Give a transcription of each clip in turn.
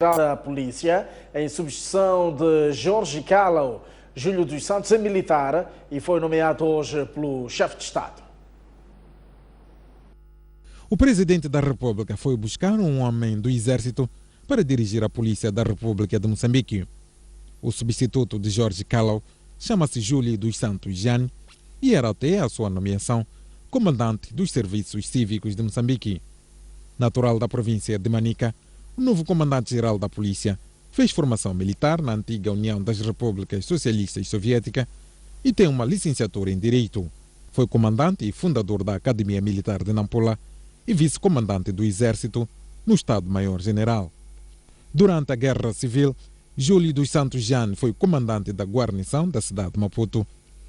da Polícia, em substituição de Jorge Calao. Júlio dos Santos é militar e foi nomeado hoje pelo chefe de Estado. O presidente da República foi buscar um homem do Exército para dirigir a Polícia da República de Moçambique. O substituto de Jorge Calao chama-se Júlio dos Santos Jane e era até a sua nomeação comandante dos Serviços Cívicos de Moçambique. Natural da província de Manica, o novo comandante-geral da Polícia fez formação militar na antiga União das Repúblicas Socialistas Soviéticas e tem uma licenciatura em Direito. Foi comandante e fundador da Academia Militar de Nampula e vice-comandante do Exército no Estado-Maior-General. Durante a Guerra Civil, Júlio dos Santos Jane foi comandante da guarnição da cidade de Maputo,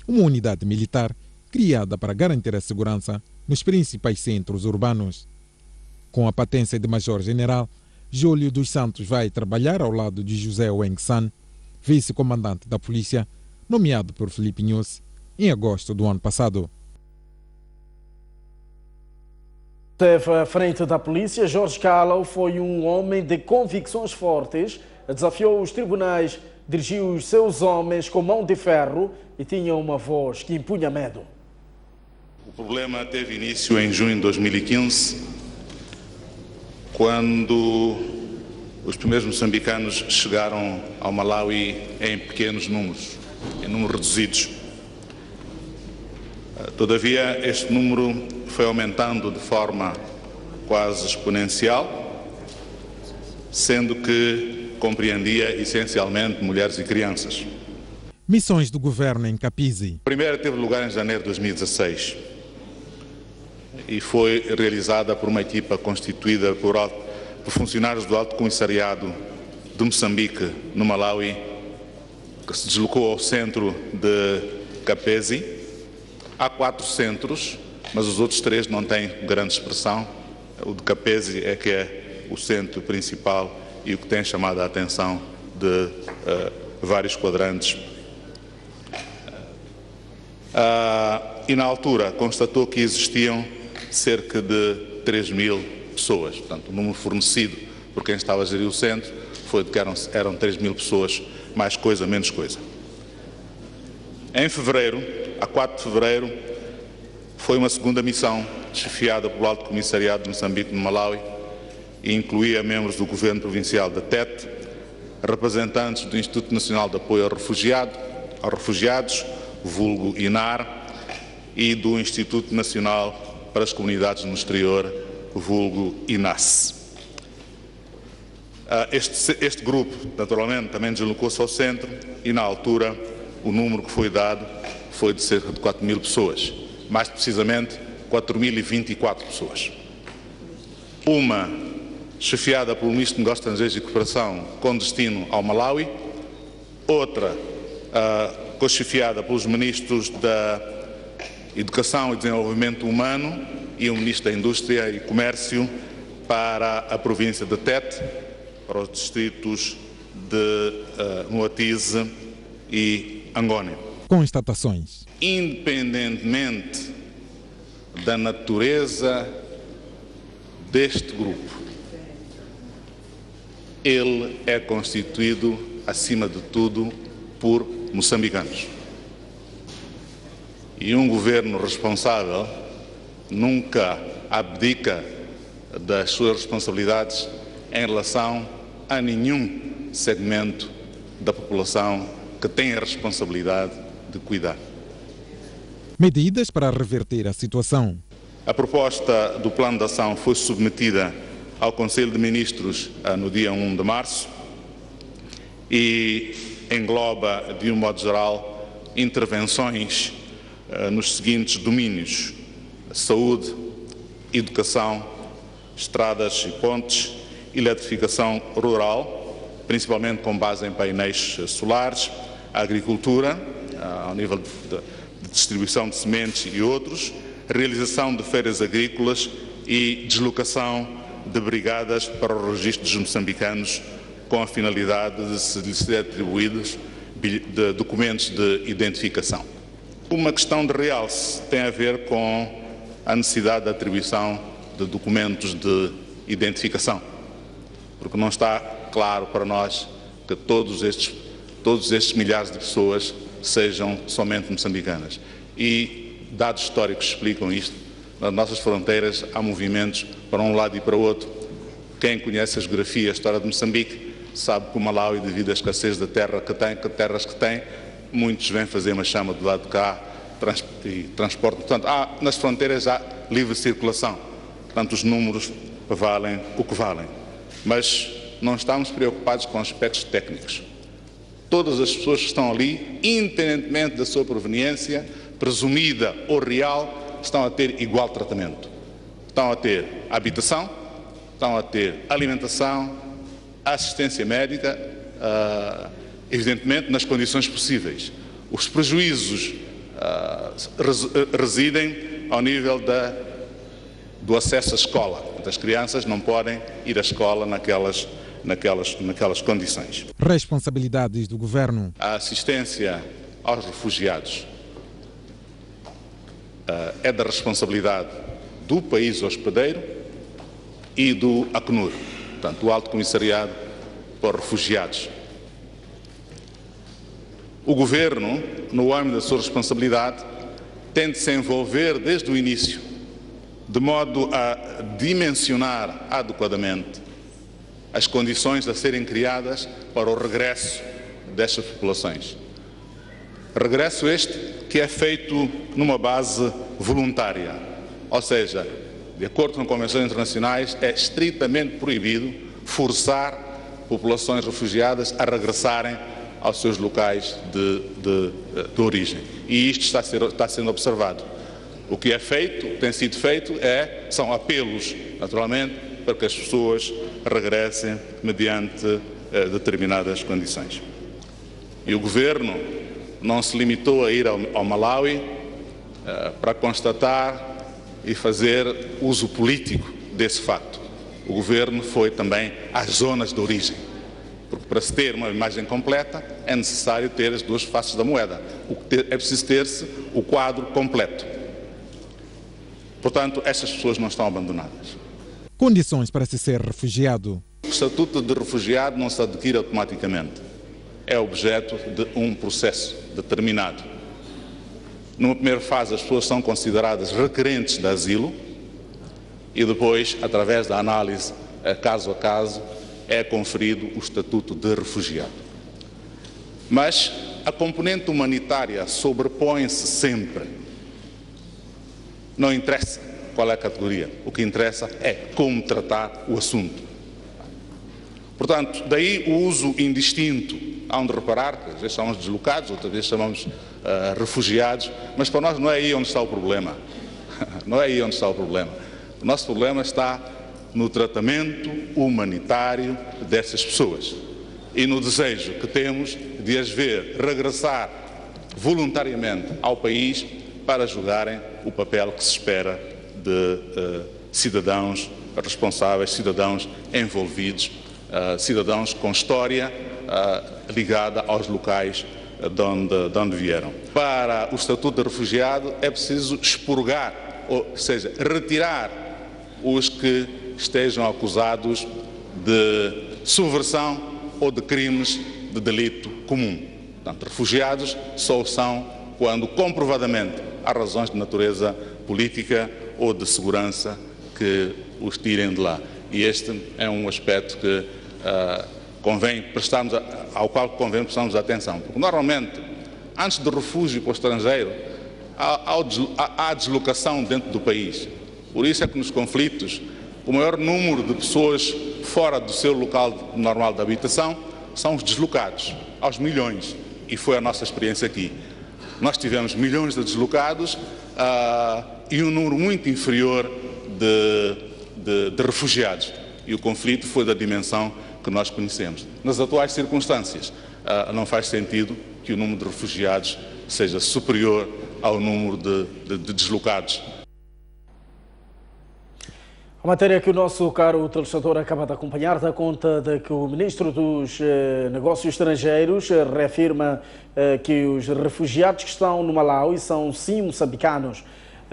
uma unidade militar criada para garantir a segurança nos principais centros urbanos. Com a patência de Major-General, Júlio dos Santos vai trabalhar ao lado de José Weng San, vice-comandante da polícia, nomeado por Filipe Nyusi em agosto do ano passado. Esteve à frente da polícia, Jorge Calao foi um homem de convicções fortes, desafiou os tribunais, dirigiu os seus homens com mão de ferro e tinha uma voz que impunha medo. O problema teve início em junho de 2015, quando os primeiros moçambicanos chegaram ao Malawi em pequenos números, em números reduzidos. Todavia, este número foi aumentando de forma quase exponencial, sendo que compreendia essencialmente mulheres e crianças. Missões do governo em Capizi. A primeira teve lugar em janeiro de 2016 e foi realizada por uma equipa constituída por funcionários do Alto Comissariado de Moçambique, no Malawi, que se deslocou ao centro de Capizi. Há 4 centros, mas os outros 3 não têm grande expressão. O de Capizi é que é o centro principal e o que tem chamado a atenção de vários quadrantes. E na altura constatou que existiam cerca de 3.000 pessoas. Portanto, o número fornecido por quem estava a gerir o centro foi de que eram 3.000 pessoas, mais coisa, menos coisa. Em fevereiro, a 4 de fevereiro, foi uma segunda missão chefiada pelo Alto Comissariado de Moçambique no Malawi e incluía membros do Governo Provincial da TET, representantes do Instituto Nacional de Apoio aos Refugiados, vulgo INAR, e do Instituto Nacional para as Comunidades no Exterior, vulgo INAS. Este grupo, naturalmente, também deslocou-se ao centro e, na altura, o número que foi dado foi de cerca de 4.000 pessoas. Mais precisamente, 4.024 pessoas. Uma chefiada pelo Ministro de Negócios Estrangeiros e Cooperação com destino ao Malawi, outra co-chefiada pelos Ministros da Educação e Desenvolvimento Humano e o Ministro da Indústria e Comércio para a província de Tete, para os distritos de Moatize e Angone. Constatações. Independentemente da natureza deste grupo, ele é constituído, acima de tudo, por moçambicanos. E um governo responsável nunca abdica das suas responsabilidades em relação a nenhum segmento da população que tem a responsabilidade de cuidar. Medidas para reverter a situação. A proposta do Plano de Ação foi submetida ao Conselho de Ministros no dia 1 de março e engloba, de um modo geral, intervenções nos seguintes domínios: saúde, educação, estradas e pontes, eletrificação rural, principalmente com base em painéis solares, agricultura, ao nível de distribuição de sementes e outros, realização de feiras agrícolas e deslocação de brigadas para o registro dos moçambicanos com a finalidade de se lhes ser atribuídos de documentos de identificação. Uma questão de realce tem a ver com a necessidade de atribuição de documentos de identificação, porque não está claro para nós que todos estes milhares de pessoas sejam somente moçambicanas. E dados históricos explicam isto. Nas nossas fronteiras há movimentos para um lado e para o outro. Quem conhece a geografia, a história de Moçambique, sabe que o Malawi, devido à escassez de terras que tem, muitos vêm fazer uma chama do lado de cá e transportam. Portanto, nas fronteiras há livre circulação. Portanto, os números valem o que valem. Mas não estamos preocupados com aspectos técnicos. Todas as pessoas que estão ali, independentemente da sua proveniência, presumida ou real, estão a ter igual tratamento. Estão a ter habitação, estão a ter alimentação, assistência médica, evidentemente nas condições possíveis. Os prejuízos residem ao nível do acesso à escola. As crianças não podem ir à escola naquelas condições. Responsabilidades do governo. A assistência aos refugiados é da responsabilidade do país hospedeiro e do Acnur, portanto, o Alto Comissariado para Refugiados. O governo, no âmbito da sua responsabilidade, tem de se envolver desde o início, de modo a dimensionar adequadamente as condições a serem criadas para o regresso destas populações. Regresso este que é feito numa base voluntária, ou seja, de acordo com convenções internacionais, é estritamente proibido forçar populações refugiadas a regressarem aos seus locais de origem. E isto está sendo observado. O que é feito, o que tem sido feito, são apelos, naturalmente, para que as pessoas regressem mediante determinadas condições. E o governo não se limitou a ir ao Malawi para constatar e fazer uso político desse facto. O governo foi também às zonas de origem, porque para se ter uma imagem completa é necessário ter as duas faces da moeda. É preciso ter-se o quadro completo. Portanto, essas pessoas não estão abandonadas. Condições para se ser refugiado. O estatuto de refugiado não se adquire automaticamente. É objeto de um processo determinado. Numa primeira fase, as pessoas são consideradas requerentes de asilo e depois, através da análise caso a caso, é conferido o estatuto de refugiado. Mas a componente humanitária sobrepõe-se sempre. Não interessa qual é a categoria, o que interessa é como tratar o assunto. Portanto, daí o uso indistinto. Há onde reparar, que às vezes chamamos deslocados, outras vezes chamamos refugiados, mas para nós não é aí onde está o problema. Não é aí onde está o problema. O nosso problema está no tratamento humanitário dessas pessoas e no desejo que temos de as ver regressar voluntariamente ao país para jogarem o papel que se espera de cidadãos responsáveis, cidadãos envolvidos, cidadãos com história ligada aos locais de onde vieram. Para o estatuto de refugiado é preciso expurgar, ou seja, retirar os que estejam acusados de subversão ou de crimes de delito comum. Portanto, refugiados só são quando comprovadamente há razões de natureza política ou de segurança que os tirem de lá. E este é um aspecto que ao qual convém prestarmos atenção. Porque normalmente, antes do refúgio para o estrangeiro, há deslocação dentro do país. Por isso é que nos conflitos, o maior número de pessoas fora do seu local normal de habitação são os deslocados, aos milhões. E foi a nossa experiência aqui. Nós tivemos milhões de deslocados e um número muito inferior de refugiados. E o conflito foi da dimensão que nós conhecemos. Nas atuais circunstâncias, não faz sentido que o número de refugiados seja superior ao número de deslocados. A matéria que o nosso caro telespectador acaba de acompanhar dá conta de que o Ministro dos Negócios Estrangeiros reafirma que os refugiados que estão no Malawi são sim moçambicanos.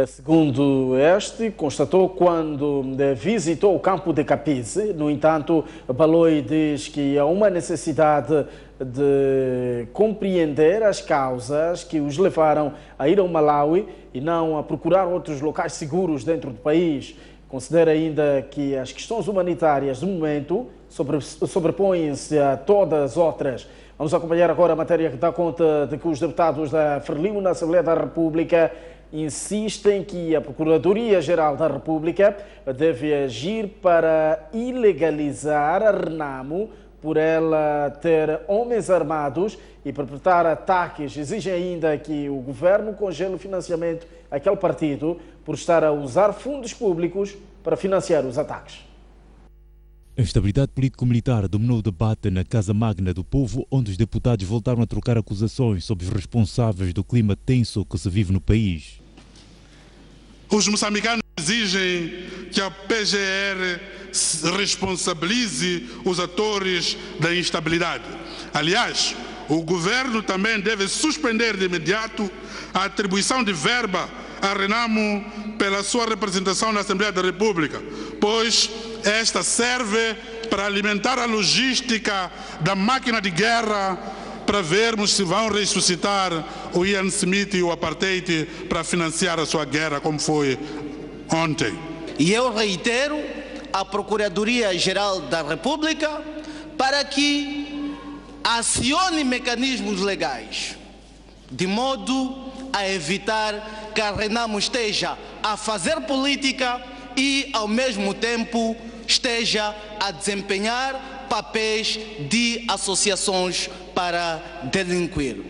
Segundo este, constatou quando visitou o campo de Capize. No entanto, Baloi diz que há uma necessidade de compreender as causas que os levaram a ir ao Malawi e não a procurar outros locais seguros dentro do país. Considera ainda que as questões humanitárias, do momento, sobrepõem-se a todas as outras. Vamos acompanhar agora a matéria que dá conta de que os deputados da Frelimo na Assembleia da República insistem que a Procuradoria-Geral da República deve agir para ilegalizar a Renamo por ela ter homens armados e perpetrar ataques. Exigem ainda que o governo congele o financiamento àquele partido por estar a usar fundos públicos para financiar os ataques. A instabilidade político-militar dominou o debate na Casa Magna do Povo, onde os deputados voltaram a trocar acusações sobre os responsáveis do clima tenso que se vive no país. Os moçambicanos exigem que a PGR responsabilize os atores da instabilidade. Aliás, o governo também deve suspender de imediato a atribuição de verba à Renamo pela sua representação na Assembleia da República, pois esta serve para alimentar a logística da máquina de guerra, para vermos se vão ressuscitar o Ian Smith e o Apartheid para financiar a sua guerra, como foi ontem. E eu reitero à Procuradoria-Geral da República para que acione mecanismos legais, de modo a evitar que a Renamo esteja a fazer política e, ao mesmo tempo, esteja a desempenhar papéis de associações para delinquir.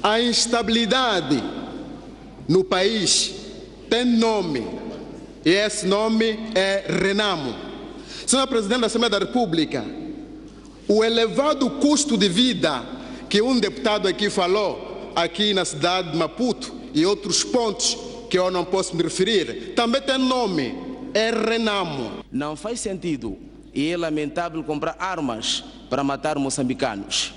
A instabilidade no país tem nome, e esse nome é Renamo. Senhor Presidente da Assembleia da República, o elevado custo de vida que um deputado aqui falou, aqui na cidade de Maputo e outros pontos que eu não posso me referir, também tem nome, é Renamo. Não faz sentido e é lamentável comprar armas para matar moçambicanos.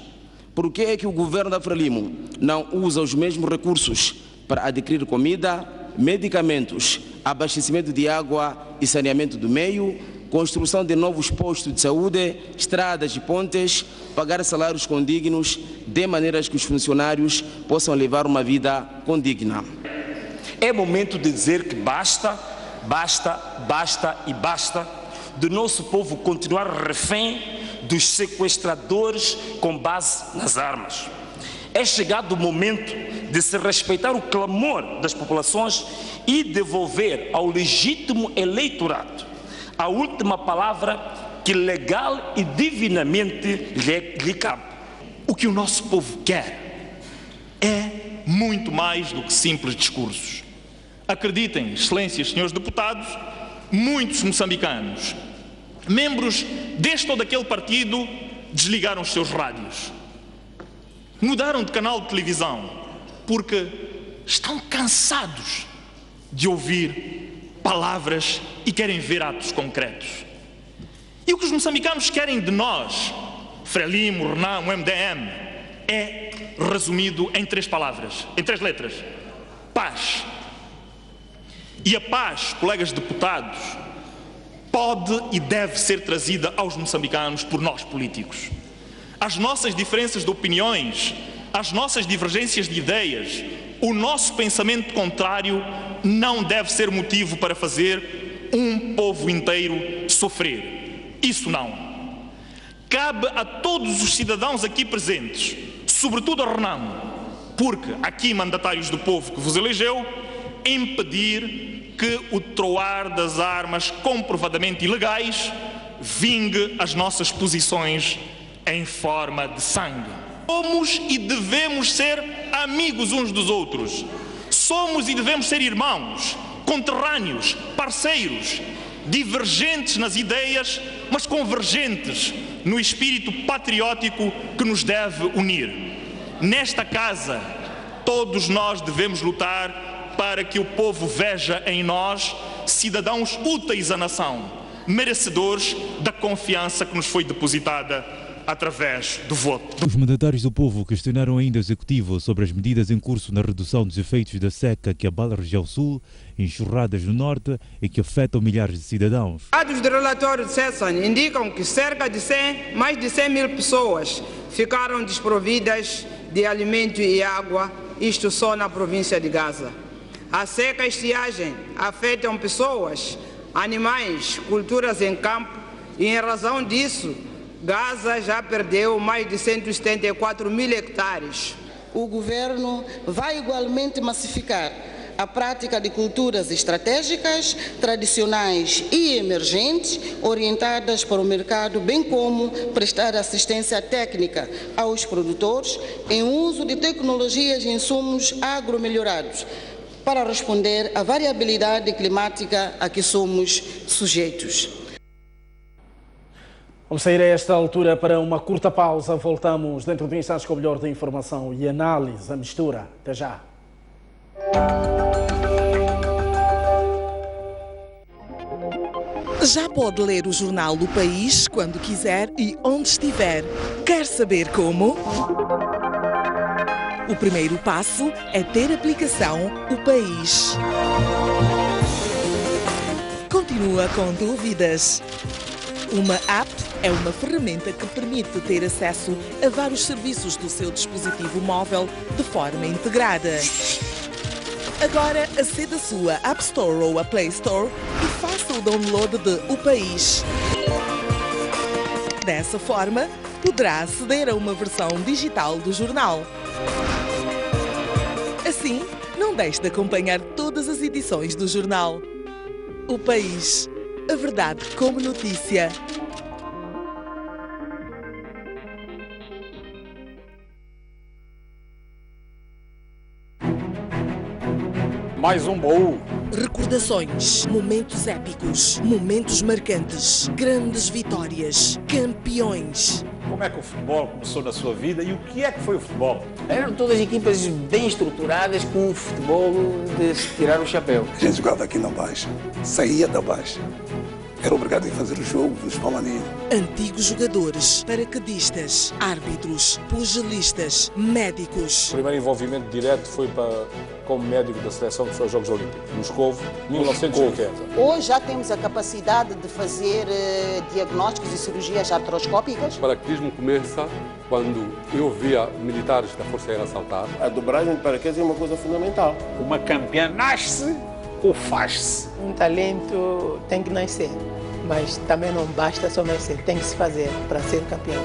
Por que é que o governo da Frelimo não usa os mesmos recursos para adquirir comida, medicamentos, abastecimento de água e saneamento do meio, construção de novos postos de saúde, estradas e pontes, pagar salários condignos, de maneiras que os funcionários possam levar uma vida condigna? É momento de dizer que basta, basta, basta e basta do nosso povo continuar refém dos sequestradores com base nas armas. É chegado o momento de se respeitar o clamor das populações e devolver ao legítimo eleitorado a última palavra que legal e divinamente lhe cabe. O que o nosso povo quer é muito mais do que simples discursos. Acreditem, excelências, senhores deputados, muitos moçambicanos, membros deste ou daquele partido, desligaram os seus rádios, mudaram de canal de televisão, porque estão cansados de ouvir palavras e querem ver atos concretos. E o que os moçambicanos querem de nós, Frelimo, Renamo, MDM, é resumido em 3 palavras, em 3 letras: paz. E a paz, colegas deputados, pode e deve ser trazida aos moçambicanos por nós políticos. As nossas diferenças de opiniões, as nossas divergências de ideias, o nosso pensamento contrário não deve ser motivo para fazer um povo inteiro sofrer. Isso não. Cabe a todos os cidadãos aqui presentes, sobretudo a Renamo, porque aqui mandatários do povo que vos elegeu, impedir que o troar das armas comprovadamente ilegais vingue as nossas posições em forma de sangue. Somos e devemos ser amigos uns dos outros. Somos e devemos ser irmãos, conterrâneos, parceiros, divergentes nas ideias, mas convergentes no espírito patriótico que nos deve unir. Nesta casa, todos nós devemos lutar para que o povo veja em nós cidadãos úteis à nação, merecedores da confiança que nos foi depositada através do voto. Os mandatários do povo questionaram ainda o Executivo sobre as medidas em curso na redução dos efeitos da seca que abala a região sul, enxurradas no norte e que afetam milhares de cidadãos. Dados do relatório de Cessan indicam que cerca de mais de 100 mil pessoas ficaram desprovidas de alimento e água, isto só na província de Gaza. A seca e a estiagem afetam pessoas, animais, culturas em campo e, em razão disso, Gaza já perdeu mais de 174 mil hectares. O governo vai igualmente massificar a prática de culturas estratégicas, tradicionais e emergentes, orientadas para o mercado, bem como prestar assistência técnica aos produtores em uso de tecnologias e insumos agromelhorados, para responder à variabilidade climática a que somos sujeitos. Vamos sair a esta altura para uma curta pausa. Voltamos dentro de instantes com o melhor da informação e análise, a mistura. Até já. Já pode ler o jornal do País quando quiser e onde estiver. Quer saber como? O primeiro passo é ter a aplicação O País. Continua com dúvidas? Uma app é uma ferramenta que permite ter acesso a vários serviços do seu dispositivo móvel de forma integrada. Agora aceda à sua App Store ou a Play Store e faça o download de O País. Dessa forma, poderá aceder a uma versão digital do jornal. Assim, não deixe de acompanhar todas as edições do jornal. O País. A verdade como notícia. Mais um baú. Recordações, momentos épicos, momentos marcantes, grandes vitórias, campeões. Como é que o futebol começou na sua vida e o que é que foi o futebol? Eram todas equipas bem estruturadas com um futebol de se tirar o chapéu. A gente jogava aqui na Baixa, saía da Baixa. Era obrigado a fazer o jogo dos palmaninhos. Antigos jogadores, paraquedistas, árbitros, pugilistas, médicos. O primeiro envolvimento direto foi como médico da seleção que foi aos Jogos Olímpicos, Moscovo, 1980. Hoje já temos a capacidade de fazer diagnósticos e cirurgias artroscópicas. O paraquedismo começa quando eu via militares da Força Aérea saltar. A dobragem de paraquedas é uma coisa fundamental. Uma campeã nasce ou faz-se? Um talento tem que nascer, mas também não basta só nascer, tem que se fazer para ser campeão.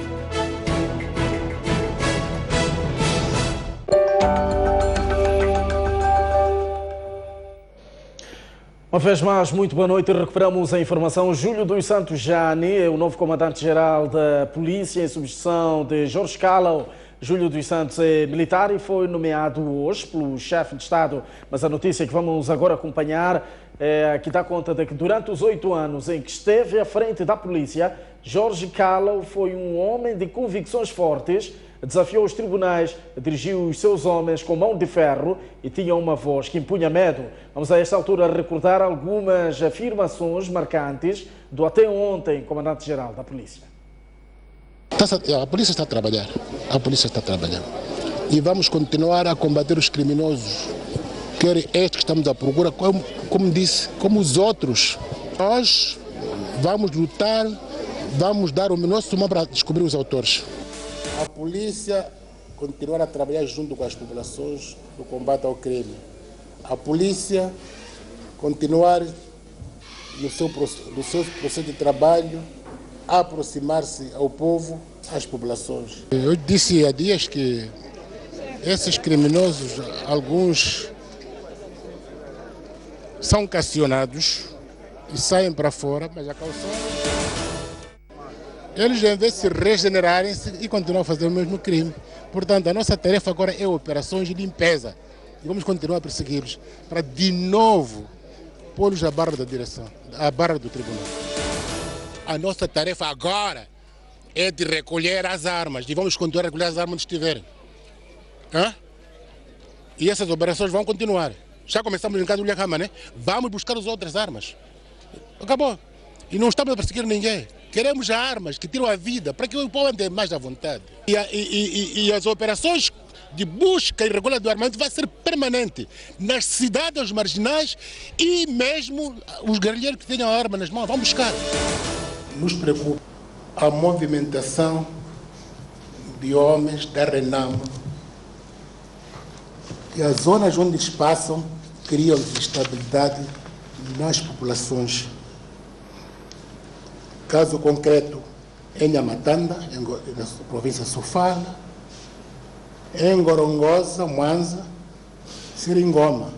Uma vez mais, muito boa noite. Recuperamos a informação. Júlio dos Santos Jani é o novo comandante-geral da Polícia em substituição de Jorge Calao. Júlio dos Santos é militar e foi nomeado hoje pelo chefe de Estado. Mas a notícia que vamos agora acompanhar é que dá conta de que durante os 8 anos em que esteve à frente da polícia, Jorge Calao foi um homem de convicções fortes, desafiou os tribunais, dirigiu os seus homens com mão de ferro e tinha uma voz que impunha medo. Vamos a esta altura recordar algumas afirmações marcantes do até ontem comandante-geral da polícia. A polícia está a trabalhar, e vamos continuar a combater os criminosos, quer estes que estamos à procura, como disse, como os outros. Nós vamos lutar, vamos dar o nosso mão para descobrir os autores. A polícia continuar a trabalhar junto com as populações no combate ao crime. A polícia continuar no seu processo de trabalho, a aproximar-se ao povo, às populações. Eu disse há dias que esses criminosos, alguns são cassionados e saem para fora, mas a caução... Eles, em vez de se regenerarem-se e continuam a fazer o mesmo crime. Portanto, a nossa tarefa agora é operações de limpeza. E vamos continuar a persegui-los para, de novo, pô-los à barra da direção, à barra do tribunal. A nossa tarefa agora é de recolher as armas. E vamos continuar a recolher as armas onde estiverem. E essas operações vão continuar. Já começamos em casa do Lhama, né? Vamos buscar as outras armas. Acabou. E não estamos a perseguir ninguém. Queremos armas que tiram a vida, para que o povo ande mais à vontade. E as operações de busca e recolha do armamento vai ser permanente nas cidades marginais e mesmo os guerrilheiros que tenham a arma nas mãos vão buscar. Nos preocupa a movimentação de homens da Renamo e as zonas onde eles passam criam instabilidade nas populações. Caso concreto, em Nhamatanda, na província de Sofala, em Gorongosa, Mwanza, Seringhoma,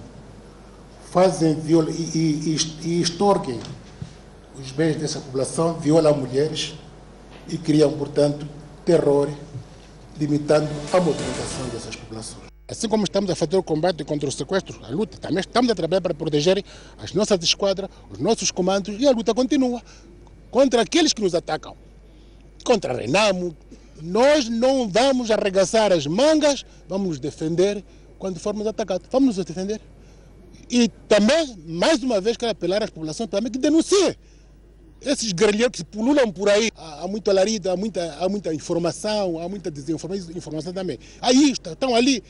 fazem e extorquem os bens dessa população, violam mulheres e criam, portanto, terror, limitando a movimentação dessas populações. Assim como estamos a fazer o combate contra o sequestro, a luta, também estamos a trabalhar para proteger as nossas esquadras, os nossos comandos, e a luta continua contra aqueles que nos atacam. Contra a Renamo, nós não vamos arregaçar as mangas, vamos nos defender quando formos atacados. Vamos nos defender. E também, mais uma vez, quero apelar às populações também que denunciem esses guerrilheiros que pululam por aí. Há muita larida, há muita informação, há muita desinformação também. Aí estão ali.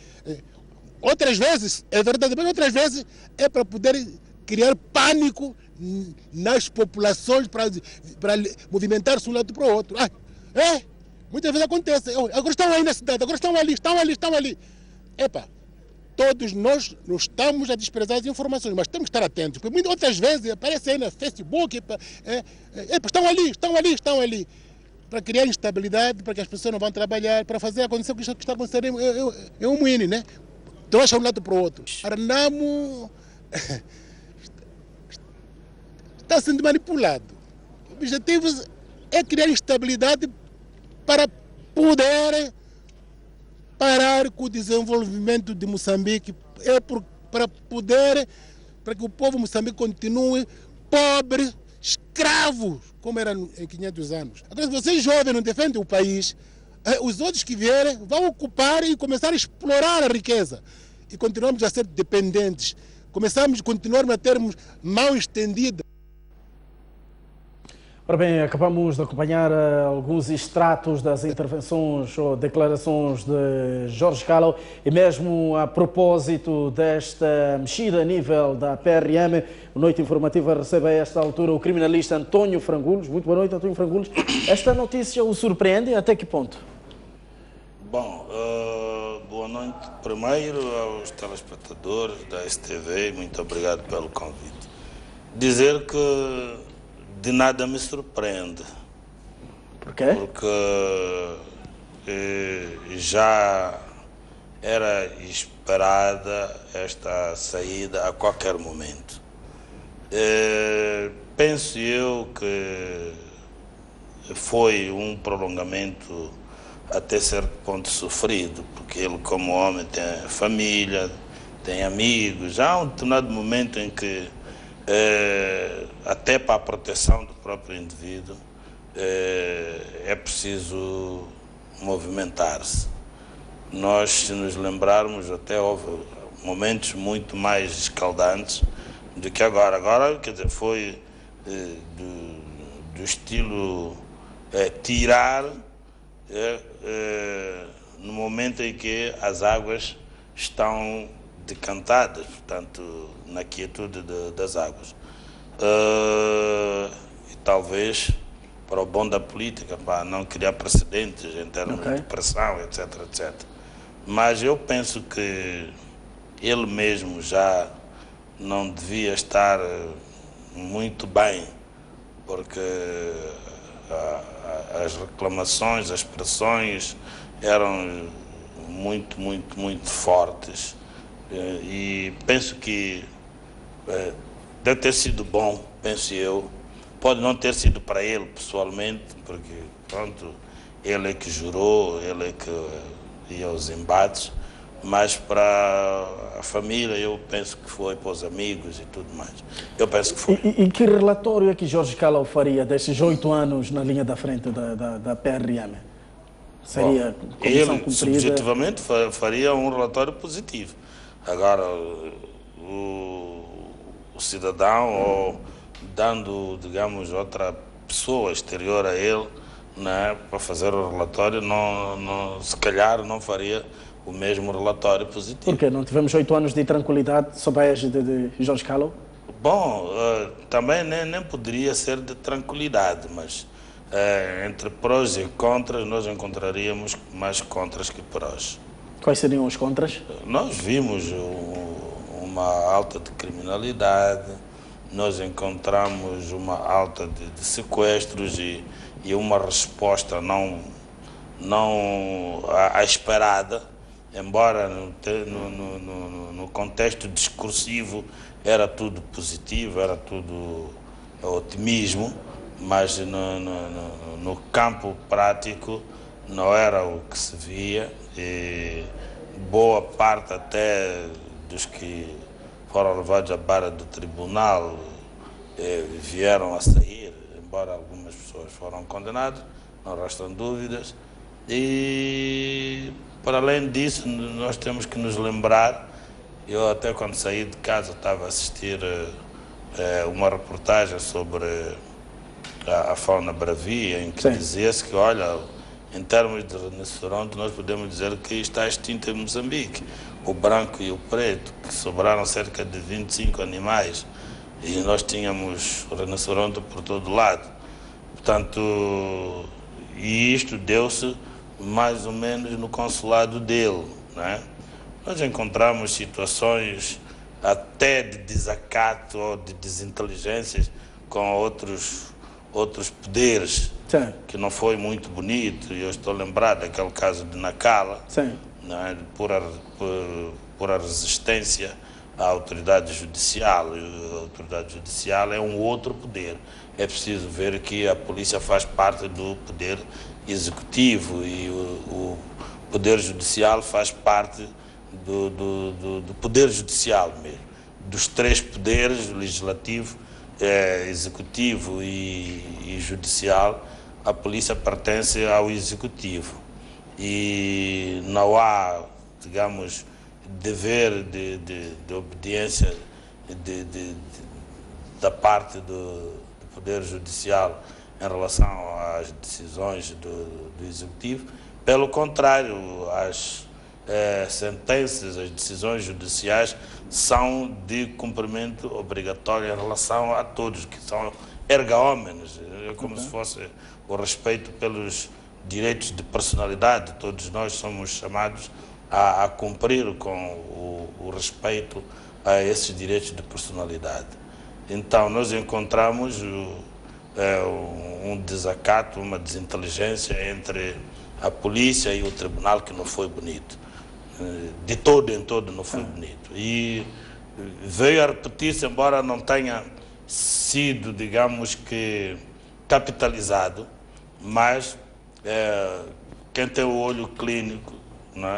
Outras vezes, é verdade, mas outras vezes é para poder criar pânico nas populações, para movimentar-se um lado para o outro. Muitas vezes acontece. Agora estão aí na cidade, agora estão ali. Todos nós não estamos a desprezar as informações, mas temos que estar atentos, porque muitas outras vezes aparecem aí no Facebook, estão ali, para criar instabilidade, para que as pessoas não vão trabalhar, para fazer acontecer o que está acontecendo é um moinho, né? Trocha um lado para o outro. A Renamo está sendo manipulado. O objetivo é criar instabilidade para poder parar com o desenvolvimento de Moçambique, para que o povo moçambique continue pobre, escravo, como era em 500 anos. Agora, se vocês jovens não defendem o país, os outros que vierem vão ocupar e começar a explorar a riqueza. E continuamos a ser dependentes. Continuamos a termos mão estendida. Ora bem, acabamos de acompanhar alguns extratos das intervenções ou declarações de Jorge Calao e mesmo a propósito desta mexida a nível da PRM, o Noite Informativa recebe a esta altura o criminalista António Frangulos. Muito boa noite, António Frangulos. Esta notícia o surpreende? Até que ponto? Bom, boa noite primeiro aos telespectadores da STV, muito obrigado pelo convite. Dizer que de nada me surpreende. Por quê? Porque já era esperada esta saída a qualquer momento. Penso eu que foi um prolongamento até certo ponto sofrido, porque ele, como homem, tem família, tem amigos. Há um determinado momento em que até para a proteção do próprio indivíduo é preciso movimentar-se. Nós, se nos lembrarmos, até houve momentos muito mais escaldantes do que agora. Agora, quer dizer, foi do estilo tirar no momento em que as águas estão decantadas, portanto, na quietude das águas. E talvez, para o bom da política, para não criar precedentes em termos de pressão, etc, etc. Mas eu penso que ele mesmo já não devia estar muito bem, porque as reclamações, as pressões eram muito fortes. E penso que deve ter sido bom, penso eu. Pode não ter sido para ele pessoalmente, porque pronto, ele é que jurou, ele é que ia aos embates, mas para a família eu penso que foi, para os amigos e tudo mais. Eu penso que foi. E que relatório é que Jorge Calao faria destes 8 anos na linha da frente da PRM? Seria comissão cumprida? Subjetivamente faria um relatório positivo. Agora, o cidadão, ou dando, digamos, outra pessoa exterior a ele, né, para fazer o relatório, se calhar não faria o mesmo relatório positivo. Por quê? Não tivemos 8 anos de tranquilidade sob a égide de Jorge Callow? Bom, também nem poderia ser de tranquilidade, mas entre prós e contras nós encontraríamos mais contras que prós. Quais seriam os contras? Nós vimos uma alta de criminalidade, nós encontramos uma alta de sequestros e uma resposta não a esperada, embora no contexto discursivo era tudo positivo, era tudo otimismo, mas no campo prático não era o que se via, e boa parte até dos que foram levados à barra do tribunal vieram a sair, embora algumas pessoas foram condenadas, não restam dúvidas. E, para além disso, nós temos que nos lembrar, eu até quando saí de casa estava a assistir uma reportagem sobre a fauna bravia, em que dizia-se que, olha, em termos de rinoceronte, nós podemos dizer que está extinto em Moçambique, o branco e o preto, que sobraram cerca de 25 animais, e nós tínhamos rinoceronte por todo lado. Portanto, e isto deu-se mais ou menos no consulado dele, né? Nós encontramos situações até de desacato ou de desinteligências com outros poderes, que não foi muito bonito. Eu estou lembrado daquele caso de Nacala, né, por a resistência à autoridade judicial. A autoridade judicial é um outro poder. É preciso ver que a polícia faz parte do poder executivo e o poder judicial faz parte do poder judicial mesmo. Dos 3 poderes, legislativo, executivo e judicial, a polícia pertence ao executivo. E não há, digamos, dever de obediência da parte do Poder Judicial em relação às decisões do Executivo. Pelo contrário, as sentenças, as decisões judiciais são de cumprimento obrigatório em relação a todos, que são erga omnes, é como se fosse o respeito pelos direitos de personalidade. Todos nós somos chamados a cumprir com o respeito a esses direitos de personalidade. Então, nós encontramos um desacato, uma desinteligência entre a polícia e o tribunal que não foi bonito. De todo em todo não foi bonito. E veio a repetir-se, embora não tenha sido, digamos que, capitalizado, mas quem tem o olho clínico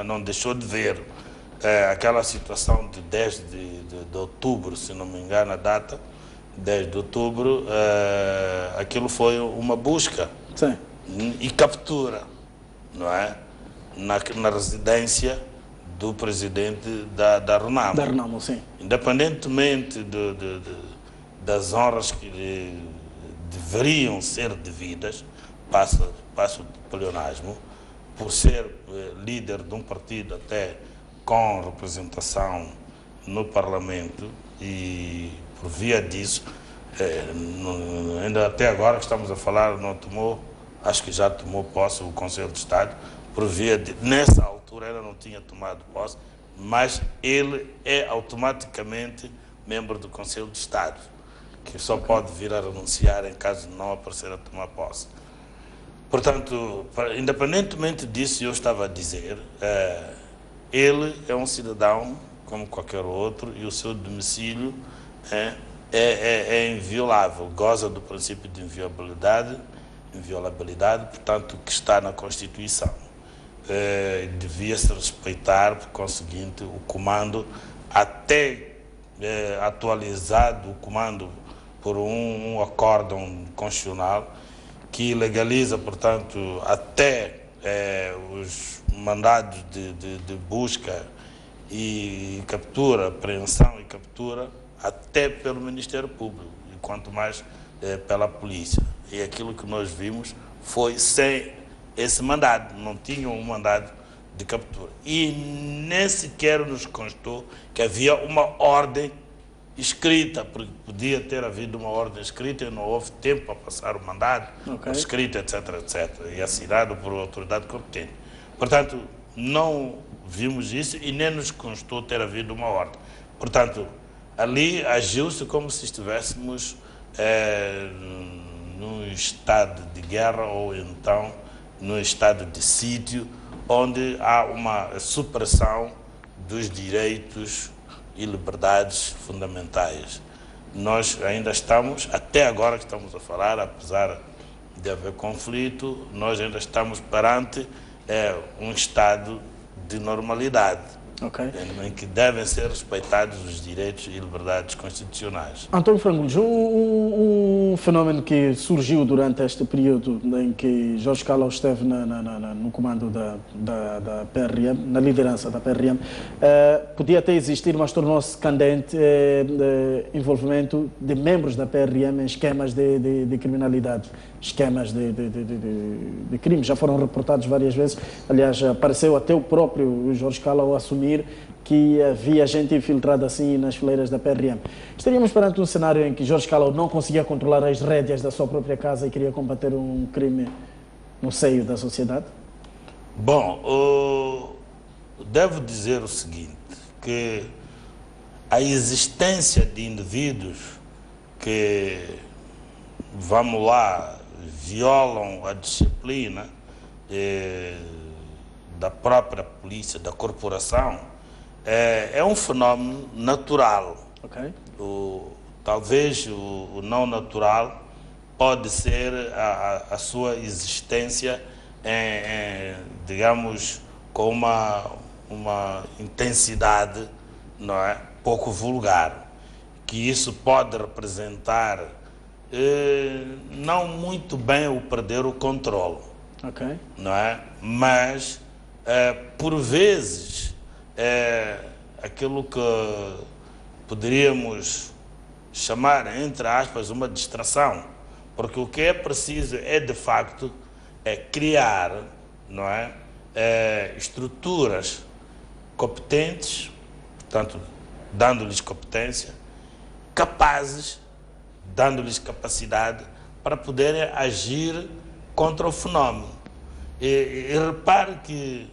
não deixou de ver aquela situação de 10 de outubro, se não me engano a data, 10 de outubro, aquilo foi uma busca e captura, não é? Na residência do presidente da Renamo. Da Renamo, sim. Independentemente das honras que deveriam ser devidas, passa o pleonasmo, por ser líder de um partido até com representação no Parlamento, e por via disso, ainda até agora que estamos a falar, não tomou, acho que já tomou posse o Conselho de Estado, por via de, nessa altura ainda não tinha tomado posse, mas ele é automaticamente membro do Conselho de Estado, que só pode vir a renunciar em caso de não aparecer a tomar posse. Portanto, independentemente disso, eu estava a dizer, ele é um cidadão como qualquer outro e o seu domicílio é inviolável, goza do princípio de inviolabilidade, portanto, que está na Constituição. Devia-se respeitar, por conseguinte, o comando, até atualizado, o comando por um acórdão constitucional que legaliza, portanto, até os mandados de busca e captura, apreensão e captura, até pelo Ministério Público, e quanto mais pela polícia. e aquilo que nós vimos foi sem esse mandado, não tinham um mandado de captura. E nem sequer nos constou que havia uma ordem escrita, porque podia ter havido uma ordem escrita e não houve tempo para passar o mandado, escrito, etc, etc, e assinado por autoridade competente. Portanto, não vimos isso e nem nos constou ter havido uma ordem. Portanto, ali agiu-se como se estivéssemos num estado de guerra ou então num estado de sítio, onde há uma supressão dos direitos e liberdades fundamentais. Nós ainda estamos, até agora que estamos a falar, apesar de haver conflito, nós ainda estamos perante um estado de normalidade, em que devem ser respeitados os direitos e liberdades constitucionais. Antônio Frangulhos, um fenómeno que surgiu durante este período em que Jorge Calao esteve no comando da PRM, na liderança da PRM, podia até existir, mas tornou-se candente envolvimento de membros da PRM em esquemas de criminalidade, esquemas de crimes. Já foram reportados várias vezes. Aliás, apareceu até o próprio Jorge Calao assumir que havia gente infiltrada assim nas fileiras da PRM. Estaríamos perante um cenário em que Jorge Calao não conseguia controlar as rédeas da sua própria casa e queria combater um crime no seio da sociedade? Bom, devo dizer o seguinte, que a existência de indivíduos que, vamos lá, violam a disciplina da própria polícia, da corporação, é um fenómeno natural. Talvez o não natural pode ser a sua existência, digamos, com uma intensidade, não é, pouco vulgar, que isso pode representar não muito bem o perder o controle, não é? Mas por vezes aquilo que poderíamos chamar, entre aspas, uma distração, porque o que é preciso é, de facto, criar, não é, estruturas competentes, portanto, dando-lhes competência, capazes, dando-lhes capacidade para poderem agir contra o fenómeno. E repare que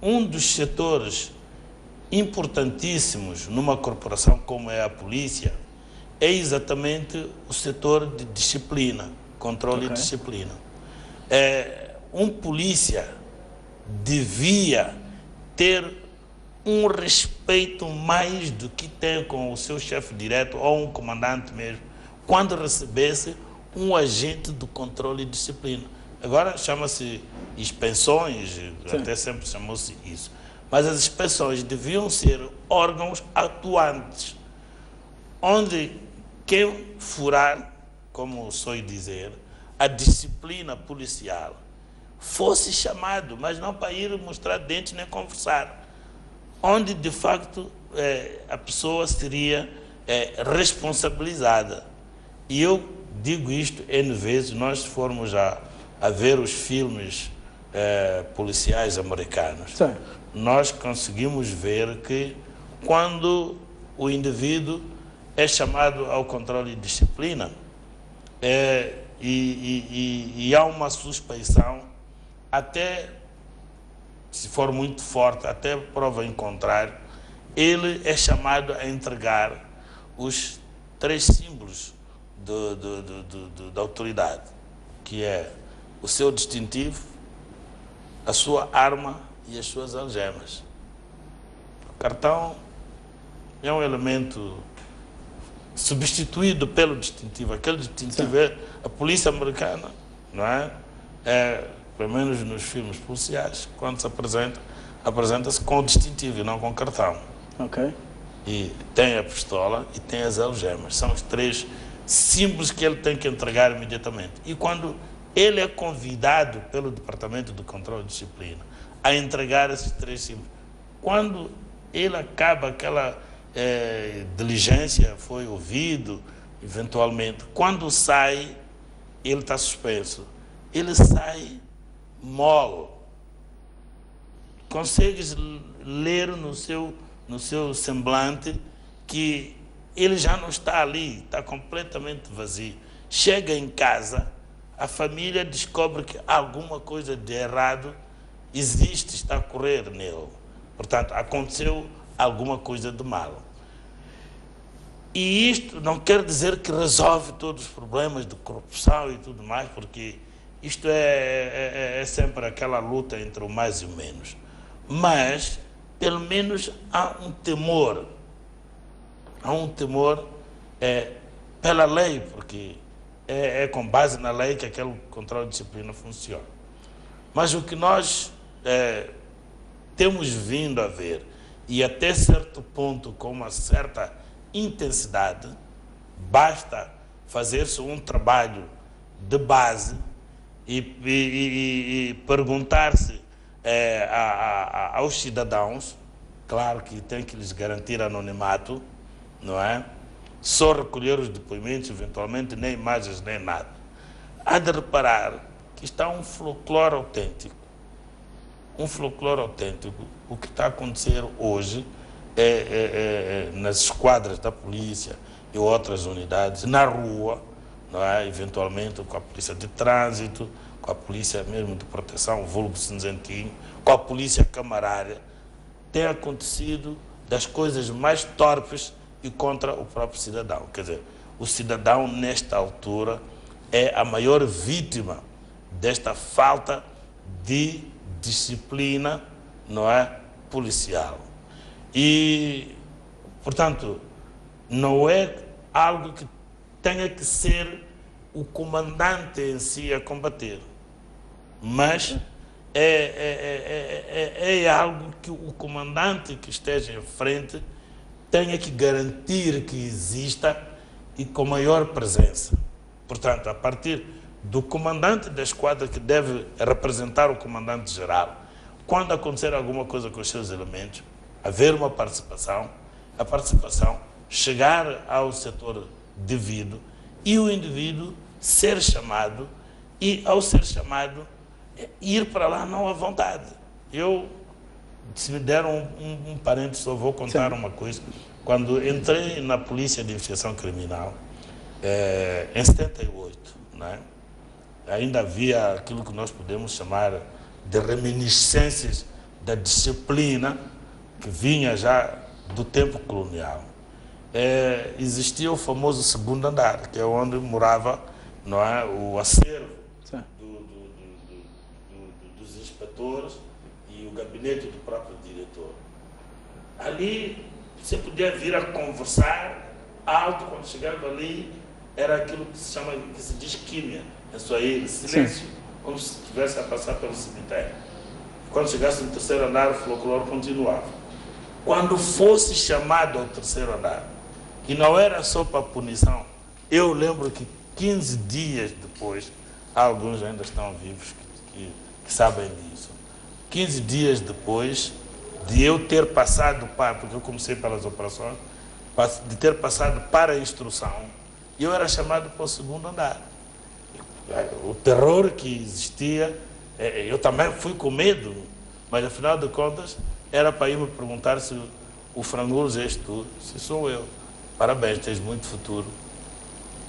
um dos setores importantíssimos numa corporação como é a polícia é exatamente o setor de disciplina, controle e disciplina. Um polícia devia ter um respeito mais do que tem com o seu chefe direto ou um comandante mesmo, quando recebesse um agente do controle e disciplina. Agora chama-se inspeções, até sempre chamou-se isso. Mas as inspeções deviam ser órgãos atuantes, onde quem furar, como sou dizer, a disciplina policial, fosse chamado, mas não para ir mostrar dentes nem conversar, onde de facto a pessoa seria responsabilizada. E eu digo isto N vezes, nós formos a ver os filmes policiais americanos, nós conseguimos ver que quando o indivíduo é chamado ao controle e disciplina e há uma suspeição, até se for muito forte, até prova em contrário, ele é chamado a entregar os 3 símbolos da autoridade, que é o seu distintivo, a sua arma e as suas algemas. O cartão é um elemento substituído pelo distintivo. Aquele distintivo é a polícia americana, não é? Pelo menos nos filmes policiais, quando se apresenta-se com o distintivo e não com o cartão. E tem a pistola e tem as algemas. São os 3 símbolos que ele tem que entregar imediatamente. E quando ele é convidado pelo Departamento de Controle e Disciplina a entregar esses 3 símbolos, quando ele acaba aquela diligência, foi ouvido eventualmente. Quando sai, ele está suspenso. Ele sai mole. Consegues ler no seu semblante que ele já não está ali, está completamente vazio. Chega em casa, a família descobre que alguma coisa de errado existe, está a correr nele. Portanto, aconteceu alguma coisa de mal. E isto não quer dizer que resolve todos os problemas de corrupção e tudo mais, porque isto é sempre aquela luta entre o mais e o menos. Mas, pelo menos, há um temor. Há um temor pela lei, porque é com base na lei que aquele controle de disciplina funciona. Mas o que nós temos vindo a ver, e até certo ponto com uma certa intensidade, basta fazer-se um trabalho de base e perguntar-se aos cidadãos, claro que tem que lhes garantir anonimato, não é? Só recolher os depoimentos, eventualmente, nem imagens, nem nada. Há de reparar que está um folclore autêntico. Um folclore autêntico. O que está a acontecer hoje nas esquadras da polícia e outras unidades, na rua, não é? Eventualmente com a polícia de trânsito, com a polícia mesmo de proteção, vulgo cinzentinho, com a polícia camarária, tem acontecido das coisas mais torpes e contra o próprio cidadão. Quer dizer, o cidadão, nesta altura, é a maior vítima desta falta de disciplina, não é, policial. E, portanto, não é algo que tenha que ser o comandante em si a combater, mas é algo que o comandante que esteja em frente tenha que garantir que exista e com maior presença. Portanto, a partir do comandante da esquadra, que deve representar o comandante-geral, quando acontecer alguma coisa com os seus elementos, haver uma participação, a participação chegar ao setor devido e o indivíduo ser chamado e, ao ser chamado, ir para lá não à vontade. Eu, se me deram um parente, só vou contar uma coisa. Quando entrei na Polícia de Investigação Criminal, em 78, né, ainda havia aquilo que nós podemos chamar de reminiscências da disciplina que vinha já do tempo colonial. Existia o famoso segundo andar, que é onde morava, não é, o acervo dos inspetores e o gabinete do próprio diretor. Ali você podia vir a conversar alto. Quando chegava ali, era aquilo que se chama, que se diz químia, em Swahili, silêncio, como se estivesse a passar pelo cemitério. Quando chegasse no terceiro andar, o folclore continuava. Quando fosse chamado ao terceiro andar, e não era só para punição, eu lembro que 15 dias depois, alguns ainda estão vivos que sabem disso, 15 dias depois de eu ter passado porque eu comecei pelas operações, de ter passado para a instrução, eu era chamado para o segundo andar. O terror que existia, eu também fui com medo, mas afinal de contas, era para ir me perguntar se o Frangulos és tu, se sou eu. Parabéns, tens muito futuro.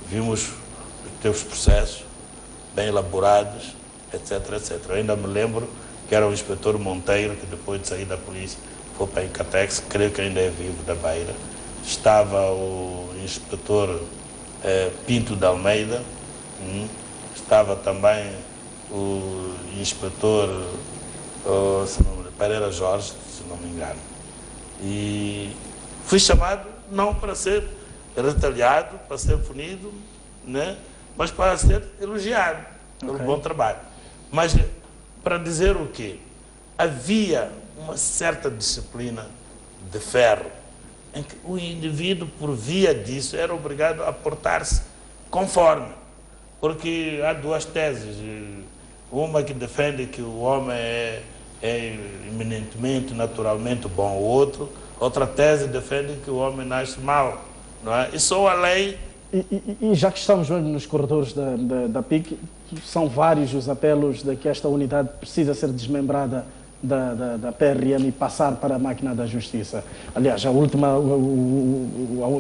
Vimos os teus processos bem elaborados, etc, etc. Eu ainda me lembro que era o inspetor Monteiro, que depois de sair da polícia foi para a Incatex, creio que ainda é vivo, da Beira. Estava o inspetor Pinto de Almeida, estava também o inspetor Pereira Jorge, se não me engano. E fui chamado não para ser retalhado, para ser punido, né? Mas para ser elogiado pelo bom trabalho. Mas para dizer o quê? Havia uma certa disciplina de ferro, em que o indivíduo, por via disso, era obrigado a portar-se conforme. Porque há duas teses. Uma que defende que o homem é eminentemente, naturalmente bom, outra tese defende que o homem nasce mau, não é? E só a lei E já que estamos mesmo nos corredores da PIC, são vários os apelos de que esta unidade precisa ser desmembrada da PRM e passar para a máquina da justiça. Aliás, a última,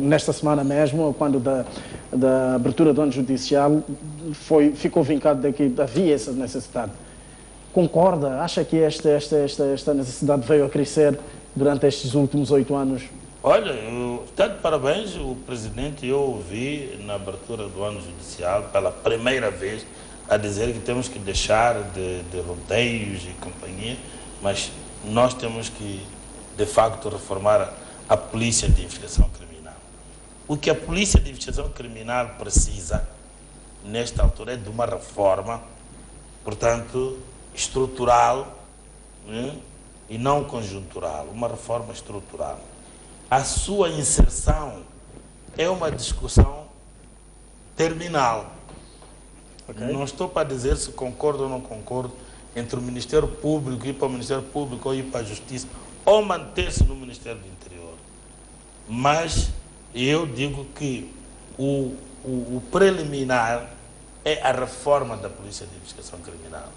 nesta semana mesmo, quando da abertura do ano judicial, ficou vincado de que havia essa necessidade. Concorda? Acha que esta necessidade veio a crescer durante estes últimos 8 anos? Olha, está de parabéns o presidente. Eu ouvi na abertura do ano judicial, pela primeira vez, a dizer que temos que deixar de rodeios e companhia, mas nós temos que, de facto, reformar a Polícia de Investigação Criminal. O que a Polícia de Investigação Criminal precisa, nesta altura, é de uma reforma, portanto, estrutural, né? E não conjuntural, uma reforma estrutural. A sua inserção é uma discussão terminal. Okay. Não estou para dizer se concordo ou não concordo entre o Ministério Público, ir para o Ministério Público ou ir para a Justiça, ou manter-se no Ministério do Interior. Mas eu digo que o preliminar é a reforma da Polícia de Investigação Criminal.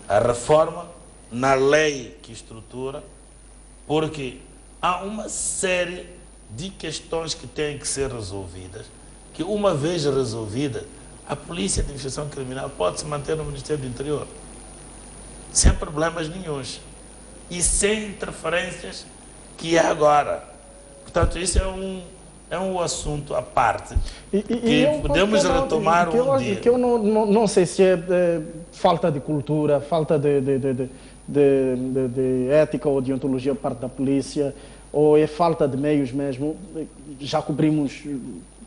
A reforma na lei que estrutura, porque há uma série de questões que têm que ser resolvidas, que uma vez resolvida, a Polícia de Investigação Criminal pode se manter no Ministério do Interior, sem problemas nenhuns, e sem interferências que é agora. Portanto, isso é um assunto à parte, que podemos retomar um dia. Que eu não sei se é falta de cultura, falta de ética ou de ontologia por parte da polícia, ou é falta de meios mesmo. Já cobrimos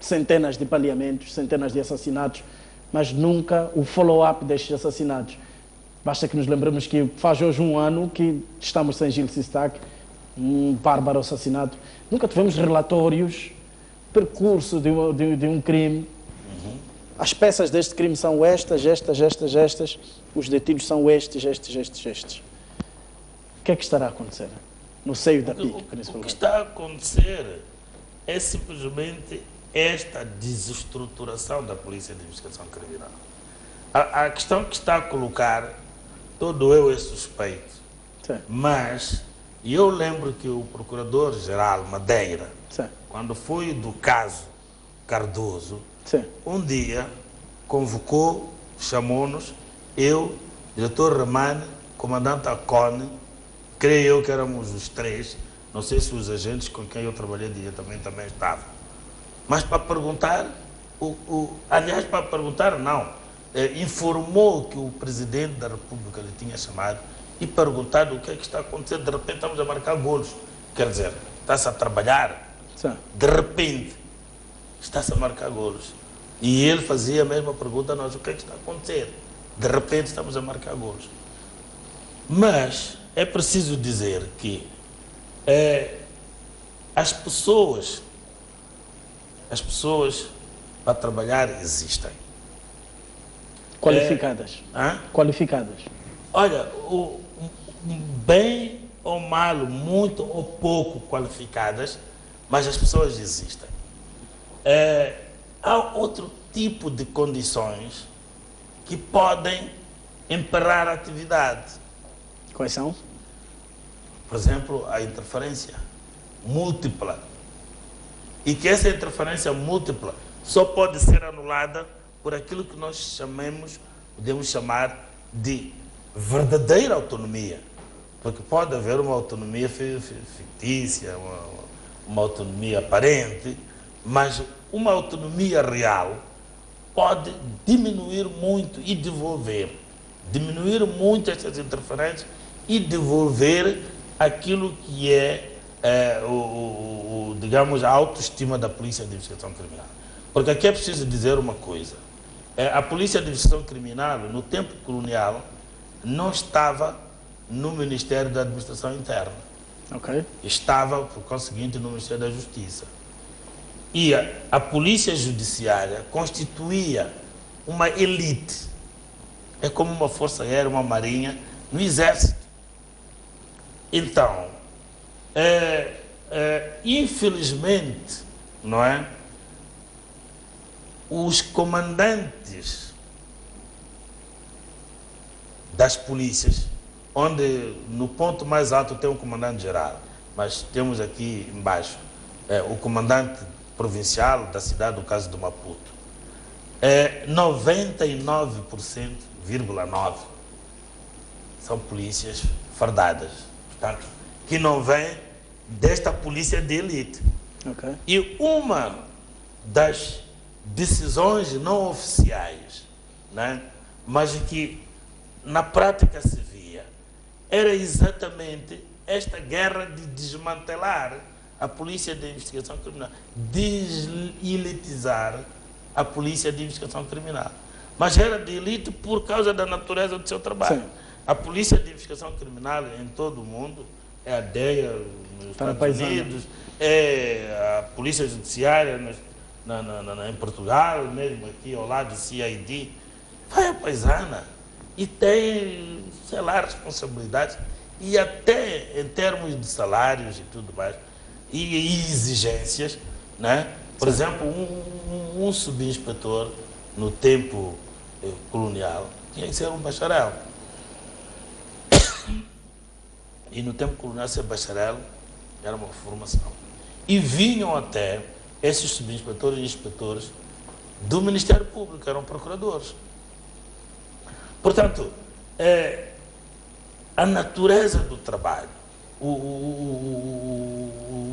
centenas de baleamentos, centenas de assassinatos, mas nunca o follow-up destes assassinatos. Basta que nos lembremos que faz hoje 1 ano que estamos sem Gil Sistac, um bárbaro assassinato. Nunca tivemos relatórios, percurso de um crime. As peças deste crime são estas, os detidos são estes. O que é que estará a acontecer no seio da PIC? O que está a acontecer é simplesmente esta desestruturação da Polícia de Investigação Criminal. A questão que está a colocar, todo eu é suspeito, sim, mas eu lembro que o Procurador-Geral Madeira, sim, quando foi do caso Cardoso, sim, um dia convocou, chamou-nos, eu, diretor Ramane, comandante Acone, creio eu que éramos os 3, não sei se os agentes com quem eu trabalhei diretamente também estavam, mas para perguntar, aliás, para perguntar não, informou que o Presidente da República lhe tinha chamado e perguntado o que é que está acontecendo. De repente estamos a marcar golos, quer dizer, está-se a trabalhar, sim, de repente está-se a marcar golos. E ele fazia a mesma pergunta a nós, o que é que está a acontecer? De repente estamos a marcar golos. Mas é preciso dizer que as pessoas para trabalhar existem. Qualificadas. Qualificadas. Olha, bem ou mal, muito ou pouco qualificadas, mas as pessoas existem. Há outro tipo de condições que podem emperrar a atividade. Quais são? Por exemplo, a interferência múltipla. E que essa interferência múltipla só pode ser anulada por aquilo que nós podemos chamar de verdadeira autonomia. Porque pode haver uma autonomia fictícia, uma autonomia aparente, mas uma autonomia real pode diminuir muito e diminuir muito essas interferências e devolver aquilo que digamos, a autoestima da Polícia de Investigação Criminal. Porque aqui é preciso dizer uma coisa. A Polícia de Investigação Criminal, no tempo colonial, não estava no Ministério da Administração Interna. Okay. Estava, por conseguinte, no Ministério da Justiça. E a Polícia Judiciária constituía uma elite. É como uma Força Aérea, uma Marinha, no Exército. Então, infelizmente, não é? os comandantes das polícias, onde no ponto mais alto tem um comandante-geral, mas temos aqui embaixo o comandante provincial da cidade, do caso do Maputo, 99,9% são polícias fardadas, portanto, que não vem desta polícia de elite. Okay. E uma das decisões não oficiais, né, mas que na prática se via, era exatamente esta guerra de desmantelar a polícia de investigação criminal, deselitizar a polícia de investigação criminal. Mas era de elite por causa da natureza do seu trabalho. Sim. A polícia de investigação criminal em todo o mundo é a DEA nos Estados Unidos, é a polícia judiciária em Portugal, mesmo aqui ao lado do CID. Vai a paisana e tem, sei lá, responsabilidades, e até em termos de salários e tudo mais, e exigências, né? Por exemplo, um subinspetor no tempo colonial tinha que ser um bacharel. E no tempo colonial ser bacharel era uma formação. E vinham até esses subinspetores e inspetores do Ministério Público, eram procuradores. Portanto, a natureza do trabalho,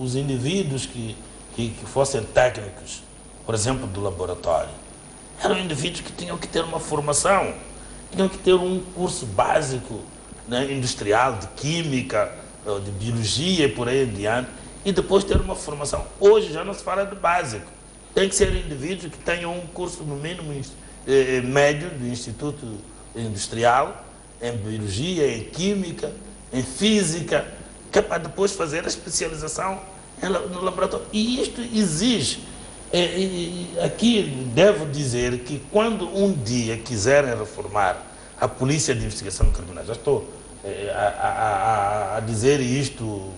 os indivíduos que fossem técnicos, por exemplo, do laboratório, eram indivíduos que tinham que ter uma formação, tinham que ter um curso básico, né, industrial, de química, de biologia e por aí adiante, e depois ter uma formação. Hoje já não se fala de básico. Tem que ser indivíduos que tenham um curso, no mínimo, médio do Instituto Industrial, em biologia, em química, em física, que é para depois fazer a especialização no laboratório. E isto exige. Aqui devo dizer que quando um dia quiserem reformar a Polícia de Investigação Criminal, já estou a dizer isto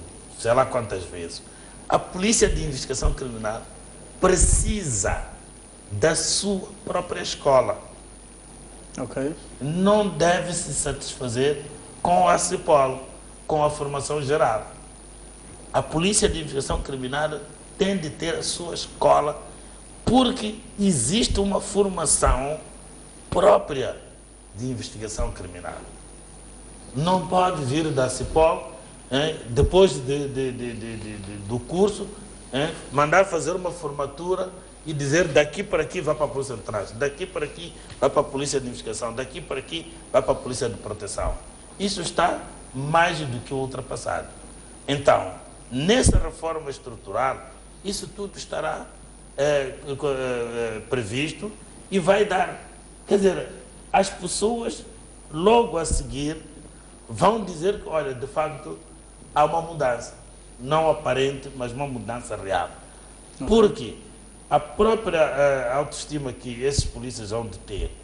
sei lá quantas vezes, a Polícia de Investigação Criminal precisa da sua própria escola. Okay. Não deve se satisfazer com a CIPOL, com a formação geral. A Polícia de Investigação Criminal tem de ter a sua escola, porque existe uma formação própria de investigação criminal. Não pode vir da CIPOL, depois do curso, mandar fazer uma formatura e dizer daqui para aqui vai para a Polícia de Trânsito, daqui para aqui vai para a Polícia de Investigação, daqui para aqui vai para a Polícia de Proteção. Isso está mais do que ultrapassado. Então, nessa reforma estrutural, isso tudo estará previsto e vai dar, quer dizer, as pessoas logo a seguir vão dizer que, olha, de facto, há uma mudança, não aparente, mas uma mudança real. Porque a própria autoestima que esses polícias vão de ter,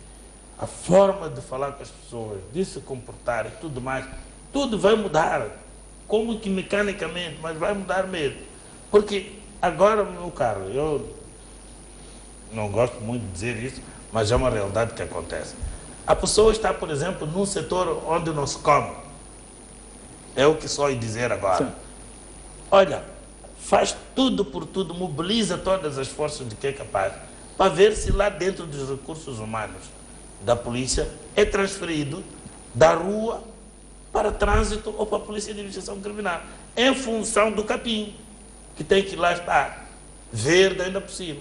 a forma de falar com as pessoas, de se comportar e tudo mais, tudo vai mudar, como que mecanicamente, mas vai mudar mesmo. Porque agora, meu caro, eu não gosto muito de dizer isso, mas é uma realidade que acontece. A pessoa está, por exemplo, num setor onde não se come. É o que só ia dizer agora. Sim. Olha, faz tudo por tudo, mobiliza todas as forças de que é capaz, para ver se lá dentro dos recursos humanos da polícia é transferido da rua para trânsito ou para a Polícia de Investigação Criminal, em função do capim, que tem que lá estar, verde ainda por cima.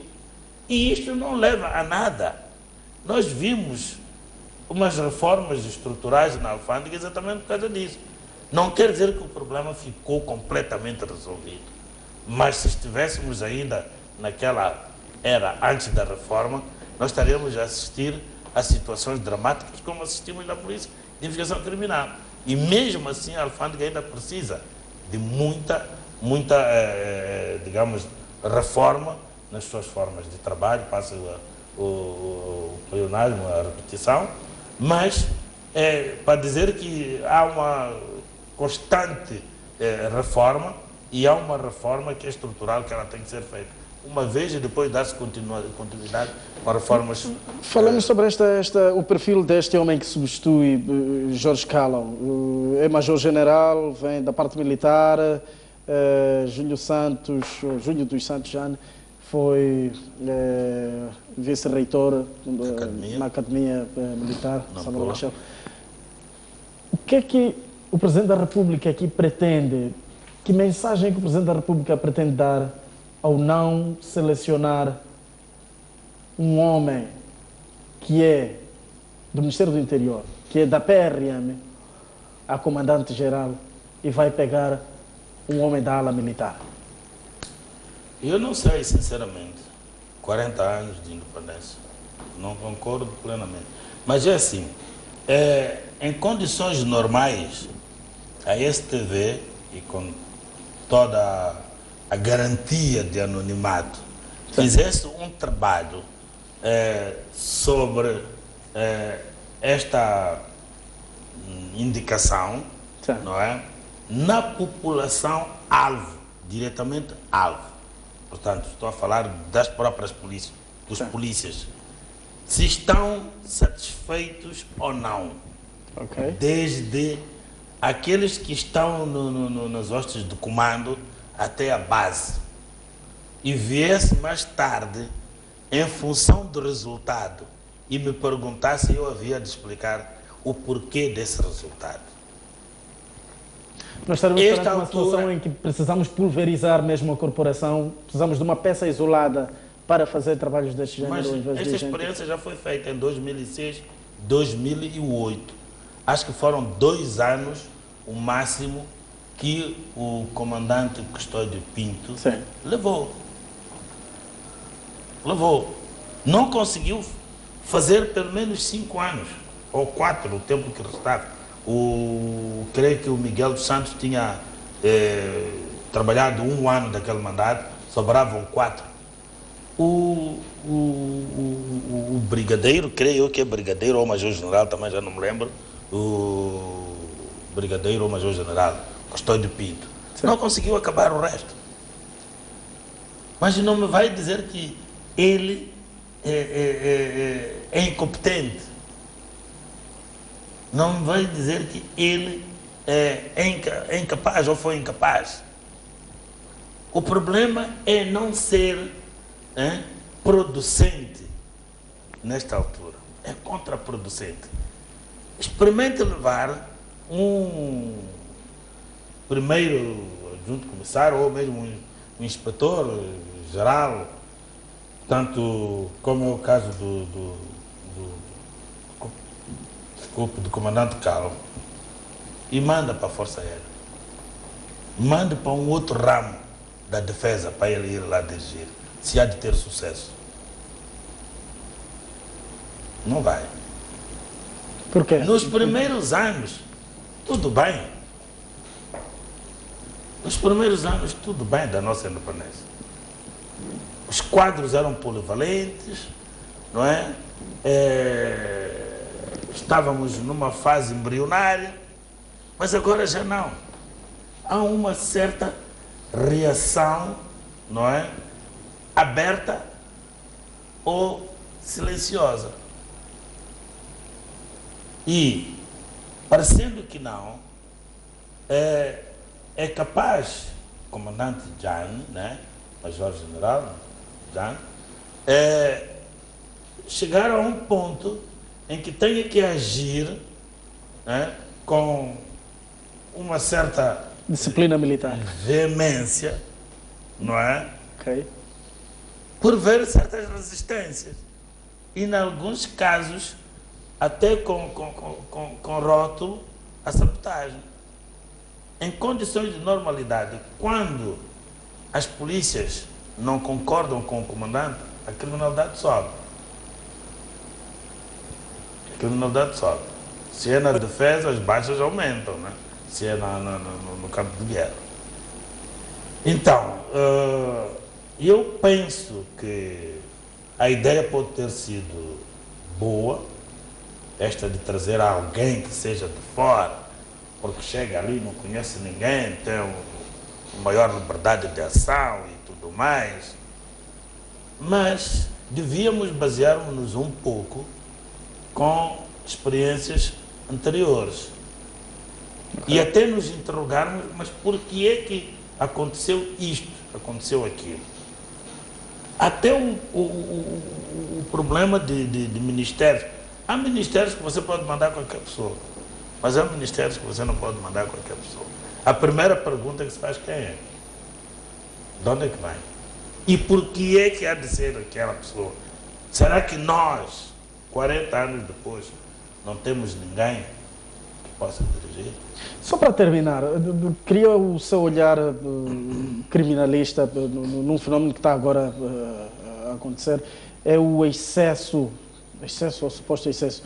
E isto não leva a nada. Nós vimos umas reformas estruturais na alfândega exatamente por causa disso. Não quer dizer que o problema ficou completamente resolvido, mas se estivéssemos ainda naquela era antes da reforma, nós estaríamos a assistir a situações dramáticas como assistimos na Polícia de Investigação Criminal. E mesmo assim a alfândega ainda precisa de muita, digamos, reforma nas suas formas de trabalho, passa o pleonasmo, a repetição, mas para dizer que há uma constante reforma, e há uma reforma que é estrutural, que ela tem que ser feita. uma vez e depois dar-se continuidade para reformas. Falamos sobre o perfil deste homem que substitui Jorge Calão. É major-general, vem da parte militar. Júlio dos Santos Jane foi vice-reitor na Academia Militar Samuel Machel. O que é que o Presidente da República aqui pretende? Que mensagem que o Presidente da República pretende dar ao não selecionar um homem que é do Ministério do Interior, que é da PRM, a comandante-geral, e vai pegar um homem da ala militar? Eu não sei, sinceramente. 40 anos de independência. Não concordo plenamente. Mas é assim, em condições normais, a STV, e com toda a garantia de anonimato, fizesse um trabalho sobre esta indicação, não é? Na população alvo, diretamente alvo. Portanto, estou a falar das próprias polícias, dos polícias. Se estão satisfeitos ou não. Desde aqueles que estão nas hostes do comando até a base. E viesse mais tarde, em função do resultado, e me perguntasse, eu havia de explicar o porquê desse resultado. Nós estaremos perante uma situação em que precisamos pulverizar mesmo a corporação, precisamos de uma peça isolada para fazer trabalhos deste género. Mas esta experiência já foi feita em 2006, 2008. Acho que foram 2 anos o máximo que o comandante Custódio Pinto levou. Não conseguiu fazer pelo menos 5 anos, ou 4, o tempo que restava. Creio que o Miguel dos Santos tinha trabalhado 1 ano daquele mandato, sobravam 4. O brigadeiro, creio eu que é brigadeiro ou major-general, também já não me lembro, o brigadeiro ou major-general, Custódio Pinto, não conseguiu acabar o resto. Mas não me vai dizer que ele é incompetente. Não me vai dizer que ele é incapaz ou foi incapaz. O problema é não ser producente nesta altura. É contraproducente. Experimente levar um primeiro adjunto comissário ou mesmo um inspetor geral, tanto como é o caso do comandante Calão, e manda para a Força Aérea. Mande para um outro ramo da defesa para ele ir lá dirigir, se há de ter sucesso. Não vai. Por quê? Nos primeiros anos, tudo bem. Nos primeiros anos, tudo bem da nossa independência. Os quadros eram polivalentes, não é? Estávamos numa fase embrionária, mas agora já não. Há uma certa reação, não é? Aberta ou silenciosa. E, parecendo que não, é capaz, o comandante Jane, né? Major-general Jane, chegar a um ponto em que tenha que agir com uma certa disciplina militar, veemência, não é? Por ver certas resistências. E, em alguns casos, até com rótulo a sabotagem. Em condições de normalidade, quando as polícias não concordam com o comandante, a criminalidade sobe. A criminalidade sobe. Se é na defesa, as baixas aumentam, né? Se é no campo de guerra. Então, eu penso que a ideia pode ter sido boa, esta de trazer alguém que seja de fora, porque chega ali, não conhece ninguém, tem uma maior liberdade de ação e tudo mais. mas devíamos basear-nos um pouco com experiências anteriores. E até nos interrogarmos, mas por que é que aconteceu isto, aconteceu aquilo? Até o problema de ministérios. Há ministérios que você pode mandar qualquer pessoa, mas há ministérios que você não pode mandar qualquer pessoa. A primeira pergunta que se faz, quem é? De onde é que vem? E por que é que há de ser aquela pessoa? Será que nós, 40 anos depois, não temos ninguém que possa dirigir? Só para terminar, queria o seu olhar criminalista num fenómeno que está agora a acontecer, é o excesso, ou suposto excesso,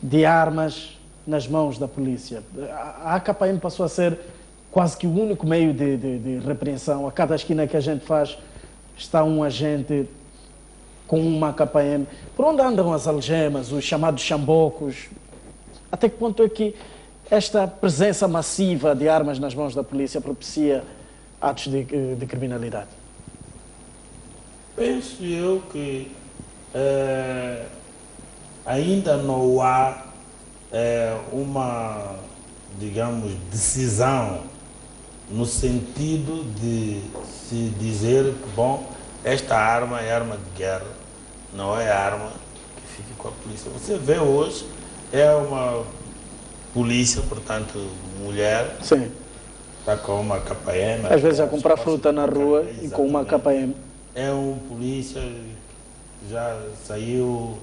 de armas nas mãos da polícia. A AKPM passou a ser quase que o único meio de repreensão. A cada esquina que a gente faz está um agente com uma AKPM. Por onde andam as algemas, os chamados chambocos? Até que ponto é que esta presença massiva de armas nas mãos da polícia propicia atos de criminalidade? Penso eu que ainda não há uma, digamos, decisão no sentido de se dizer que, bom, esta arma é arma de guerra, não é arma que fique com a polícia. Você vê hoje, é uma polícia, portanto, mulher, sim, está com uma AKPM. Às vezes a comprar fruta na rua e com uma AKPM. É um polícia, já saiu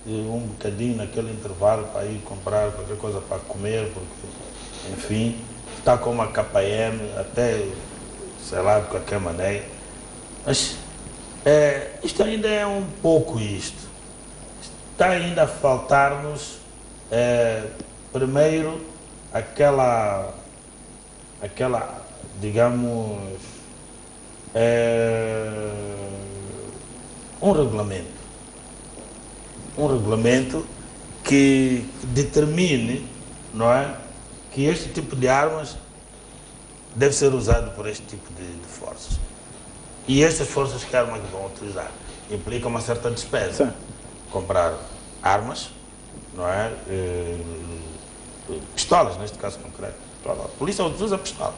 um bocadinho naquele intervalo para ir comprar qualquer coisa para comer, porque, enfim, está com uma KPM, até, sei lá, de qualquer maneira. Mas isto ainda é um pouco isto. Está ainda a faltar-nos, primeiro, aquela, digamos, um regulamento que determine, não é, que este tipo de armas deve ser usado por este tipo de forças. E estas forças que armas que vão utilizar implicam uma certa despesa. Sim. Comprar armas, não é? Pistolas, neste caso concreto. A polícia usa pistola.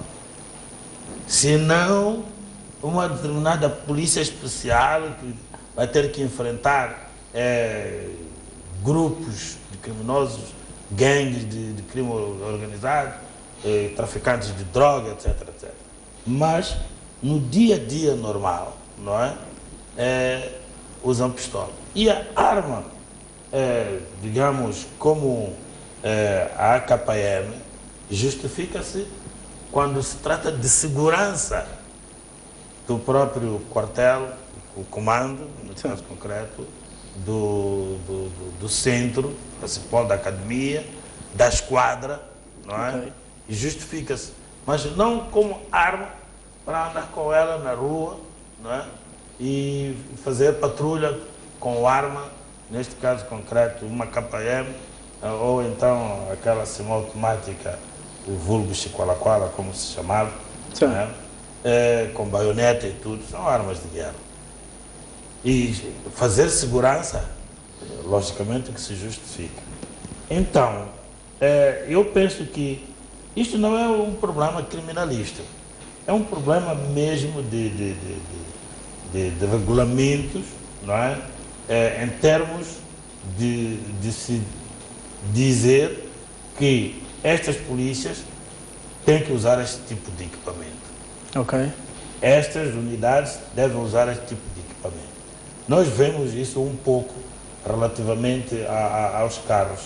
Se não, uma determinada polícia especial que vai ter que enfrentar grupos de criminosos, gangues de crime organizado, traficantes de droga, etc, etc. Mas, no dia a dia normal, não é? Usam pistola. E a arma, digamos, como a AKPM, justifica-se quando se trata de segurança do próprio quartel, o comando, no caso concreto, do centro, principal da academia, da esquadra, não é? Okay. E justifica-se, mas não como arma para andar com ela na rua, não é? E fazer patrulha com arma, neste caso concreto, uma KPM, ou então aquela semiautomática, o vulgo chiqualaquala, como se chamava, não é? Com baioneta e tudo, são armas de guerra. E fazer segurança, logicamente que se justifica. Então, eu penso que isto não é um problema criminalista, é um problema mesmo de regulamentos, não é? Em termos de se dizer que estas polícias têm que usar este tipo de equipamento. Ok. Estas unidades devem usar este tipo de equipamento. Nós vemos isso um pouco relativamente aos carros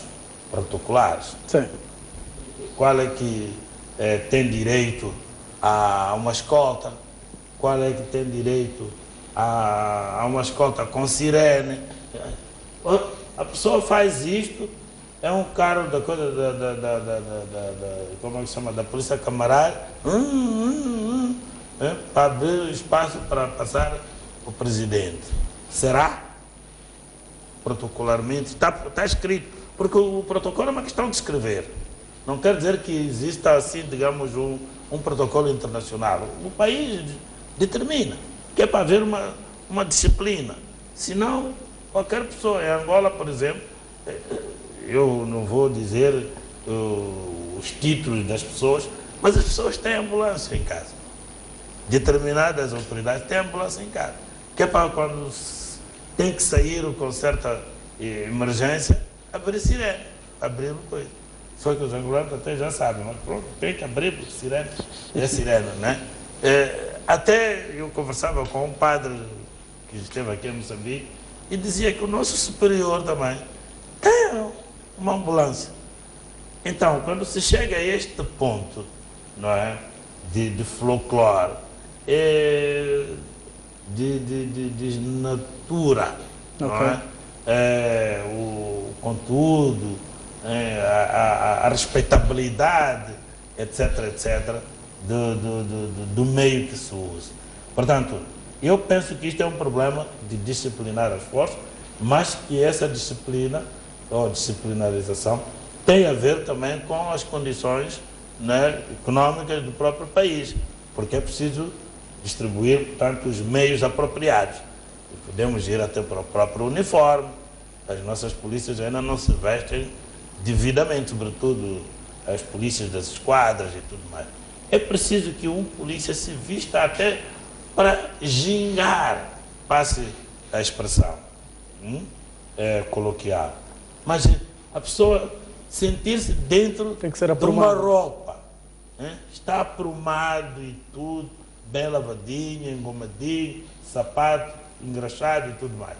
protocolares. Sim. Qual é que tem direito a uma escolta? Qual é que tem direito a uma escolta com sirene? A pessoa faz isto, é um carro da coisa como é que se chama? Da polícia camarária, para abrir espaço para passar o presidente. Será? Protocolarmente, está escrito, porque o protocolo é uma questão de escrever. Não quer dizer que exista assim, digamos, um protocolo internacional. O país determina que é para haver uma disciplina. Senão, qualquer pessoa, em Angola, por exemplo, eu não vou dizer os títulos das pessoas, mas as pessoas têm ambulância em casa. Determinadas autoridades têm ambulância em casa. Que é para quando tem que sair com certa emergência, abrir sirene, abrir coisa. Só que os angolanos até já sabem, mas pronto, tem que abrir porque sirene é sirene, né? Até eu conversava com um padre que esteve aqui em Moçambique e dizia que o nosso superior também tem uma ambulância. Então, quando se chega a este ponto, não é, de folclore, de desnatura, não é? O conteúdo, a respeitabilidade, etc., do meio que se usa. Portanto, eu penso que isto é um problema de disciplinar as forças, mas que essa disciplina, ou disciplinarização, tem a ver também com as condições, né, econômicas do próprio país, porque é preciso distribuir, portanto, os meios apropriados. E podemos ir até para o próprio uniforme. As nossas polícias ainda não se vestem devidamente, sobretudo as polícias das esquadras e tudo mais. É preciso que um polícia se vista até para gingar, passe a expressão coloquial. Mas a pessoa sentir-se dentro de uma roupa, está aprumado e tudo, bem lavadinho, engomadinho, sapato engraxado e tudo mais.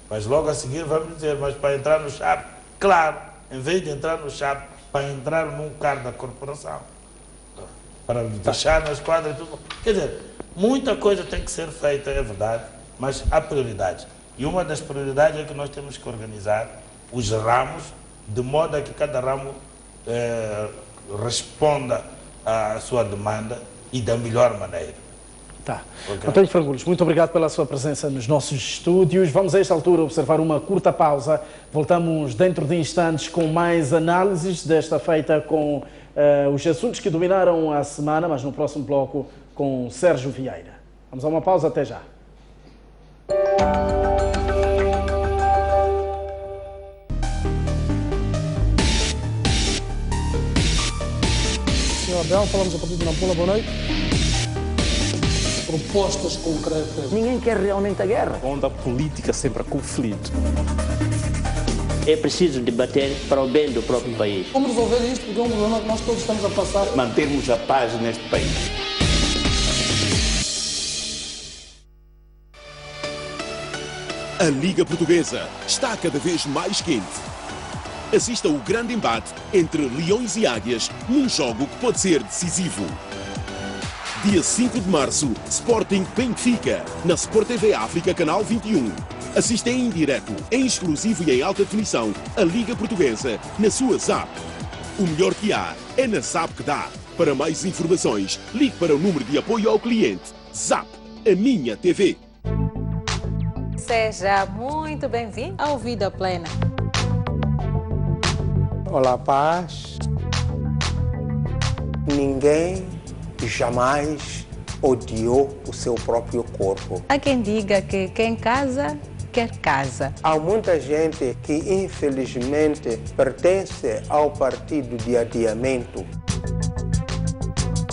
Mas logo a seguir vamos dizer, mas para entrar no CHAP, claro, em vez de entrar no CHAP, para entrar num cargo da corporação, para deixar na esquadra e tudo. Quer dizer, muita coisa tem que ser feita, é verdade, mas há prioridades. E uma das prioridades é que nós temos que organizar os ramos de modo a que cada ramo responda à sua demanda e da melhor maneira. Tá. António Frangulos, muito obrigado pela sua presença nos nossos estúdios. Vamos a esta altura observar uma curta pausa. Voltamos dentro de instantes com mais análises, desta feita com os assuntos que dominaram a semana, mas no próximo bloco com Sérgio Vieira. Vamos a uma pausa, até já. Senhor Abel, falamos a partir de Nampula, boa noite. Propostas concretas. Ninguém quer realmente a guerra. Onde a política sempre há conflito. É preciso debater para o bem do próprio país. Como resolver isto? Porque é um problema que nós todos estamos a passar. Mantermos a paz neste país. A Liga Portuguesa está cada vez mais quente. Assista o grande embate entre Leões e Águias num jogo que pode ser decisivo. Dia 5 de março, Sporting Benfica, na Sport TV África, Canal 21. Assista em direto, em exclusivo e em alta definição, a Liga Portuguesa, na sua ZAP. O melhor que há é na ZAP que dá. Para mais informações, ligue para o número de apoio ao cliente. ZAP, a minha TV. Seja muito bem-vindo ao Vida Plena. Olá, paz. Ninguém jamais odiou o seu próprio corpo. Há quem diga que quem casa, quer casa. Há muita gente que, infelizmente, pertence ao partido de adiamento.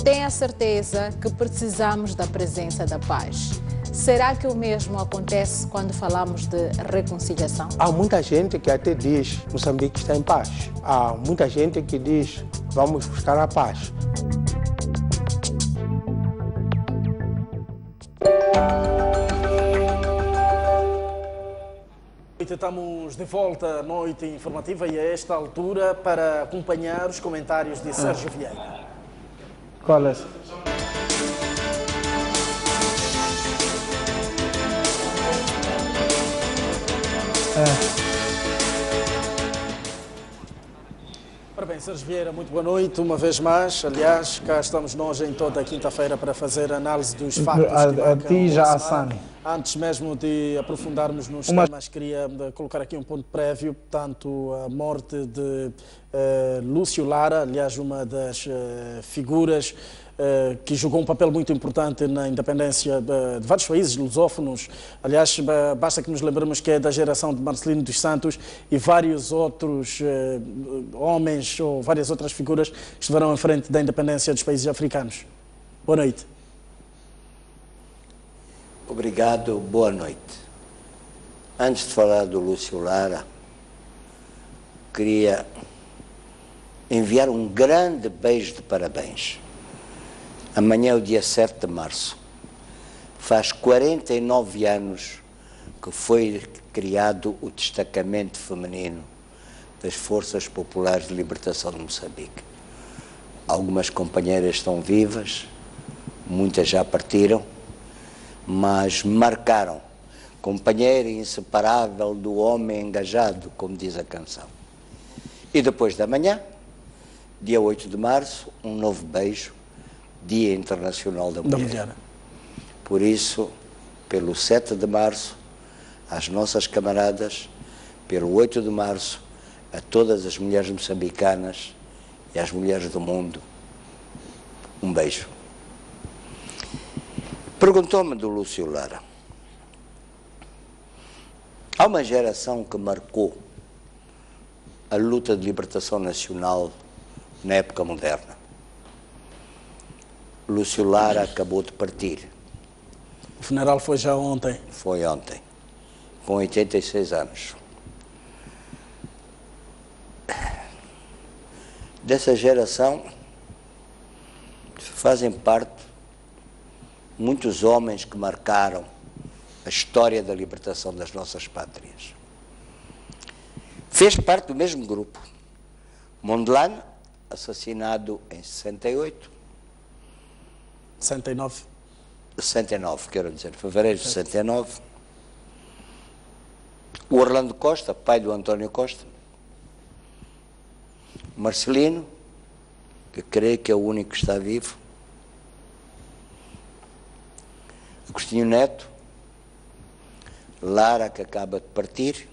Tenha certeza que precisamos da presença da paz. Será que o mesmo acontece quando falamos de reconciliação? Há muita gente que até diz que Moçambique está em paz. Há muita gente que diz vamos buscar a paz. Estamos de volta à noite informativa e a esta altura para acompanhar os comentários de Sérgio Vieira. Qual é? Ora bem, Sérgio Vieira, muito boa noite, uma vez mais. Aliás, cá estamos nós em toda a quinta-feira para fazer análise dos factos A ti já, Sani. Antes mesmo de aprofundarmos nos temas, queria colocar aqui um ponto prévio, portanto, a morte de Lúcio Lara, aliás, uma das figuras que jogou um papel muito importante na independência de vários países lusófonos. Aliás, basta que nos lembremos que é da geração de Marcelino dos Santos e vários outros homens ou várias outras figuras que estiveram à frente da independência dos países africanos. Boa noite. Obrigado, boa noite. Antes de falar do Lúcio Lara, queria enviar um grande beijo de parabéns. Amanhã é o dia 7 de março. Faz 49 anos que foi criado o destacamento feminino das Forças Populares de Libertação de Moçambique. Algumas companheiras estão vivas, muitas já partiram, mas marcaram, companheira inseparável do homem engajado, como diz a canção. E depois da manhã, dia 8 de março, um novo beijo, Dia Internacional da Mulher. Por isso, pelo 7 de março, às nossas camaradas, pelo 8 de março, a todas as mulheres moçambicanas e às mulheres do mundo, um beijo. Perguntou-me do Lúcio Lara. Há uma geração que marcou a luta de libertação nacional na época moderna. Lúcio Lara acabou de partir. O funeral foi já ontem. Foi ontem, com 86 anos. Dessa geração fazem parte muitos homens que marcaram a história da libertação das nossas pátrias. Fez parte do mesmo grupo. Mondlane, assassinado em 68. 69. 69, quero dizer, fevereiro de 69. O Orlando Costa, pai do António Costa. Marcelino, que creio que é o único que está vivo. Agostinho Neto. Lara, que acaba de partir.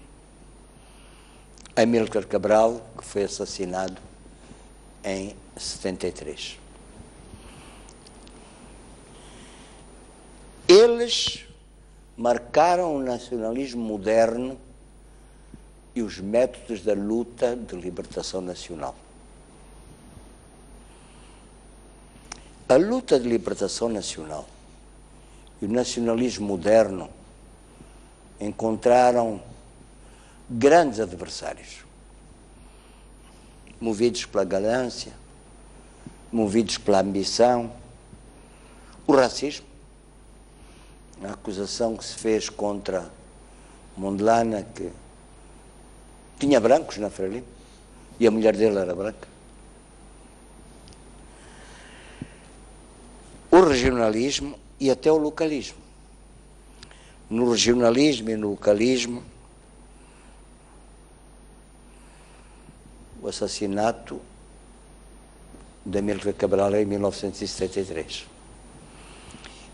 Amílcar Cabral, que foi assassinado em 73. Eles marcaram o nacionalismo moderno e os métodos da luta de libertação nacional. A luta de libertação nacional e o nacionalismo moderno encontraram grandes adversários, movidos pela ganância, movidos pela ambição, o racismo, a acusação que se fez contra Mondlane, que tinha brancos na Frelimo e a mulher dele era branca. O regionalismo e até o localismo. No regionalismo e no localismo, o assassinato de Amílcar Cabral em 1973.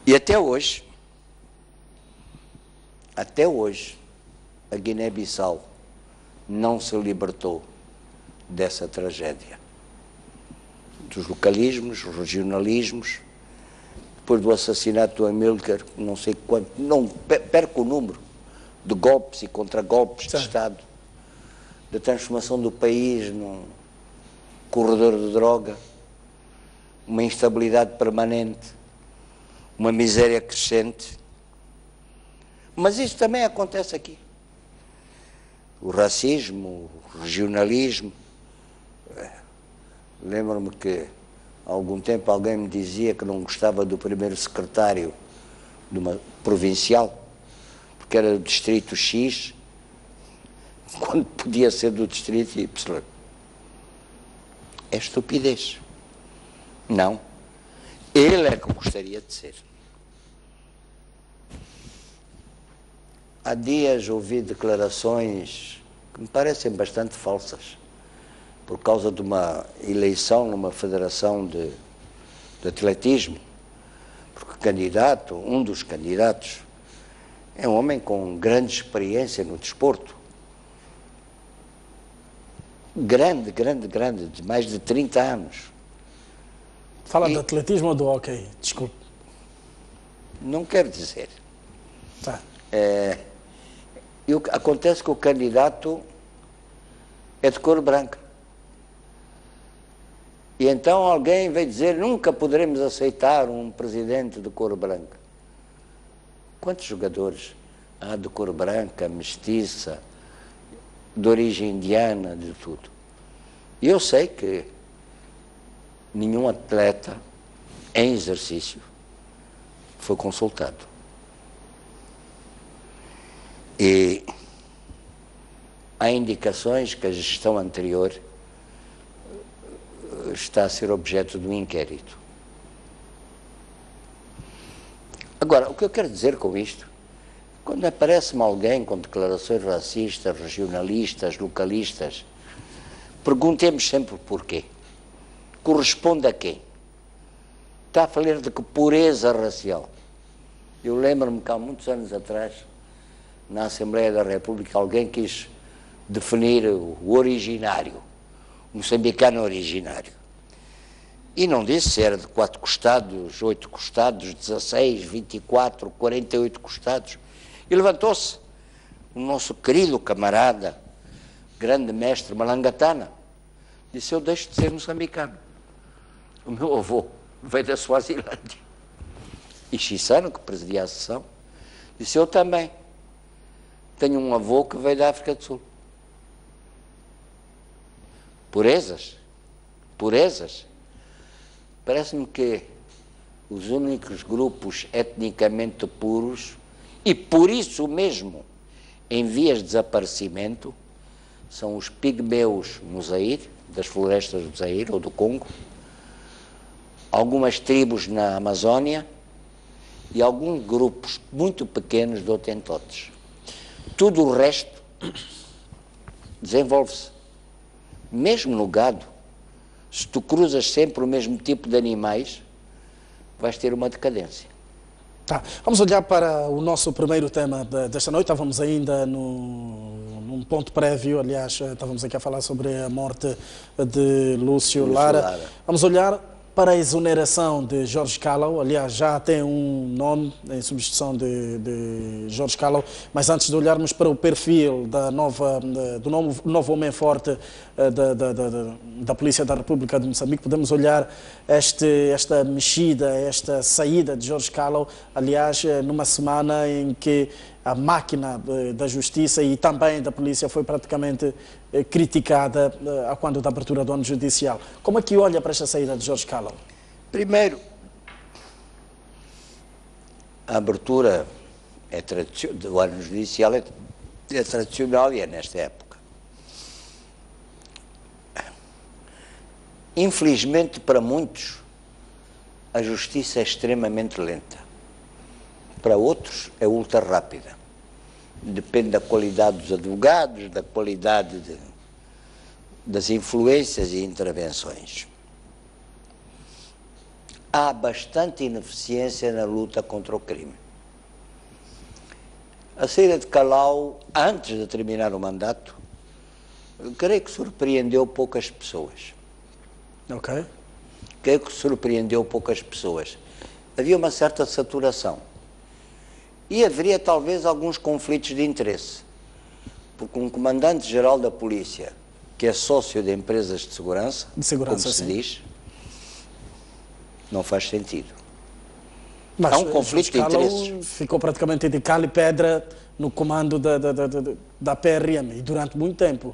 E até hoje, a Guiné-Bissau não se libertou dessa tragédia. Dos localismos, regionalismos, depois do assassinato do Amílcar, não sei quanto, não perco o número de golpes e contra-golpes de Estado, da transformação do país num corredor de droga, uma instabilidade permanente, uma miséria crescente. Mas isso também acontece aqui. O racismo, o regionalismo. Lembro-me que há algum tempo alguém me dizia que não gostava do primeiro secretário de uma provincial, porque era do distrito X, quando podia ser do distrito Y. É estupidez. Não. Ele é que gostaria de ser. Há dias ouvi declarações que me parecem bastante falsas, por causa de uma eleição numa federação de atletismo, porque um dos candidatos, é um homem com grande experiência no desporto. Grande, de mais de 30 anos. Fala de atletismo ou do hóquei? Desculpe. Não quero dizer. Tá. Acontece que o candidato é de cor branca. E então alguém vai dizer, nunca poderemos aceitar um presidente de cor branca. Quantos jogadores há de cor branca, mestiça, de origem indiana, de tudo? E eu sei que nenhum atleta em exercício foi consultado. E há indicações que a gestão anterior está a ser objeto de um inquérito. Agora, o que eu quero dizer com isto, quando aparece-me alguém com declarações racistas, regionalistas, localistas, perguntemos sempre porquê. Corresponde a quem? Está a falar de que pureza racial. Eu lembro-me que há muitos anos atrás, na Assembleia da República, alguém quis definir o originário, o moçambicano originário. E não disse se era de 4 costados, 8 costados, 16, 24, 48 costados. E levantou-se o nosso querido camarada, grande mestre Malangatana, disse, eu deixo de ser moçambicano. O meu avô veio da Suazilândia. E Chissano, que presidia a sessão, disse, eu também. Tenho um avô que veio da África do Sul. Purezas. Parece-me que os únicos grupos etnicamente puros, e por isso mesmo em vias de desaparecimento, são os pigmeus no Zaire, das florestas do Zaire ou do Congo, algumas tribos na Amazónia e alguns grupos muito pequenos de hotentotes. Tudo o resto desenvolve-se. Mesmo no gado, se tu cruzas sempre o mesmo tipo de animais, vais ter uma decadência. Tá. Vamos olhar para o nosso primeiro tema desta noite. Estávamos ainda num ponto prévio, aliás, estávamos aqui a falar sobre a morte de Lúcio Lara. Vamos olhar para a exoneração de Jorge Calao. Aliás, já tem um nome em substituição de Jorge Calao, mas antes de olharmos para o perfil do novo homem forte da Polícia da República de Moçambique, podemos olhar esta mexida, esta saída de Jorge Calao, aliás, numa semana em que a máquina da justiça e também da polícia foi praticamente criticada a quando da abertura do ano judicial. Como é que olha para esta saída de Jorge Calao? Primeiro, a abertura do ano judicial é tradicional e é nesta época. Infelizmente, para muitos, a justiça é extremamente lenta. Para outros, é ultra rápida. Depende da qualidade dos advogados, da qualidade das influências e intervenções. Há bastante ineficiência na luta contra o crime. A saída de Calao, antes de terminar o mandato, creio que surpreendeu poucas pessoas. Ok. Creio que surpreendeu poucas pessoas. Havia uma certa saturação. E haveria talvez alguns conflitos de interesse, porque um comandante-geral da polícia, que é sócio de empresas de segurança como se diz, não faz sentido. Mas há um conflito de interesses. Ficou praticamente de cal e pedra no comando da PRM e durante muito tempo,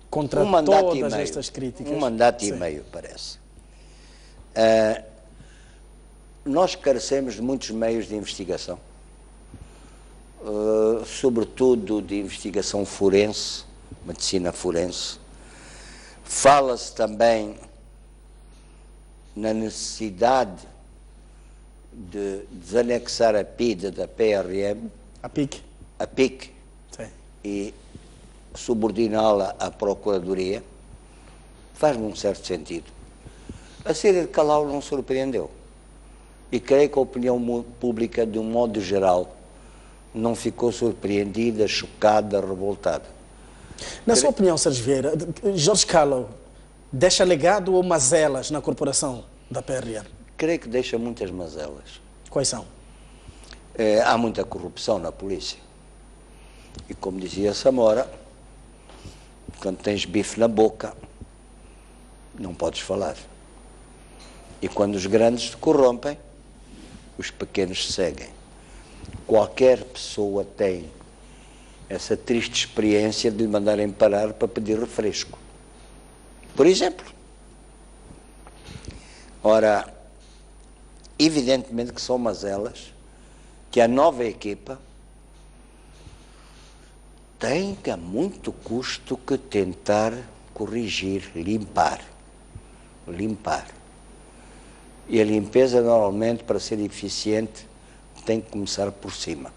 contra todas estas críticas. Um mandato e meio, parece. Nós carecemos de muitos meios de investigação. Sobretudo de investigação forense, medicina forense. Fala-se também na necessidade de desanexar a PIDE da PRM, a PIC, sim, e subordiná-la à Procuradoria. Faz-me um certo sentido. A saída de Calao não surpreendeu. E creio que a opinião pública, de um modo geral, não ficou surpreendida, chocada, revoltada. Na sua opinião, Sérgio Vieira, Jorge Calao deixa legado ou mazelas na corporação? da PRM? Creio que deixa muitas mazelas. Quais são? Há muita corrupção na polícia. E como dizia Samora, quando tens bife na boca, não podes falar. E quando os grandes te corrompem, os pequenos seguem. Qualquer pessoa tem essa triste experiência de lhe mandarem parar para pedir refresco. Por exemplo. Ora, evidentemente que são mazelas que a nova equipa tem que a muito custo que tentar corrigir, limpar. E a limpeza, normalmente, para ser eficiente, tem que começar por cima.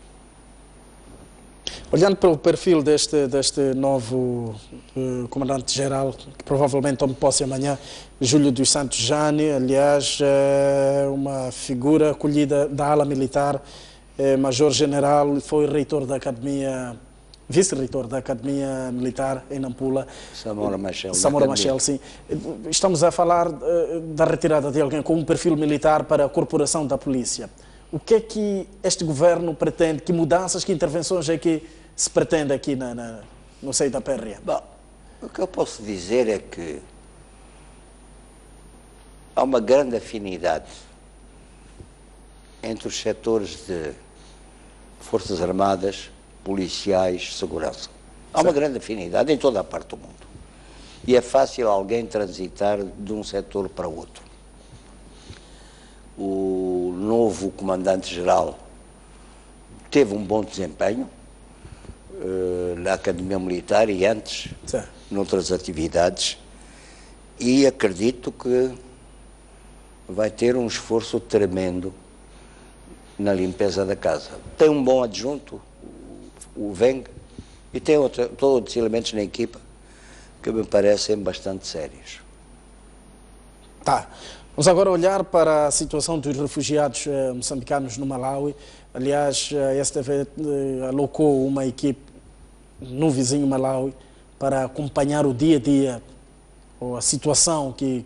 Olhando para o perfil deste novo comandante-geral, que provavelmente tome posse amanhã, Júlio dos Santos Jani, aliás, uma figura acolhida da ala militar, major-general, foi reitor da Academia, vice-reitor da Academia Militar em Nampula. Samora Machel. Samora Machel, sim. Estamos a falar da retirada de alguém com um perfil militar para a corporação da polícia. O que é que este governo pretende? Que mudanças, que intervenções é que se pretende aqui no seio da PRM? Bom, o que eu posso dizer é que há uma grande afinidade entre os setores de Forças Armadas, policiais, segurança. Há uma grande afinidade em toda a parte do mundo. E é fácil alguém transitar de um setor para o outro. O novo comandante-geral teve um bom desempenho na Academia Militar e antes, noutras atividades, e acredito que vai ter um esforço tremendo na limpeza da casa. Tem um bom adjunto, o Veng, e tem todos os elementos na equipa que me parecem bastante sérios. Tá. Vamos agora olhar para a situação dos refugiados moçambicanos no Malawi. Aliás, a STV alocou uma equipe no vizinho Malawi para acompanhar o dia a dia, ou a situação que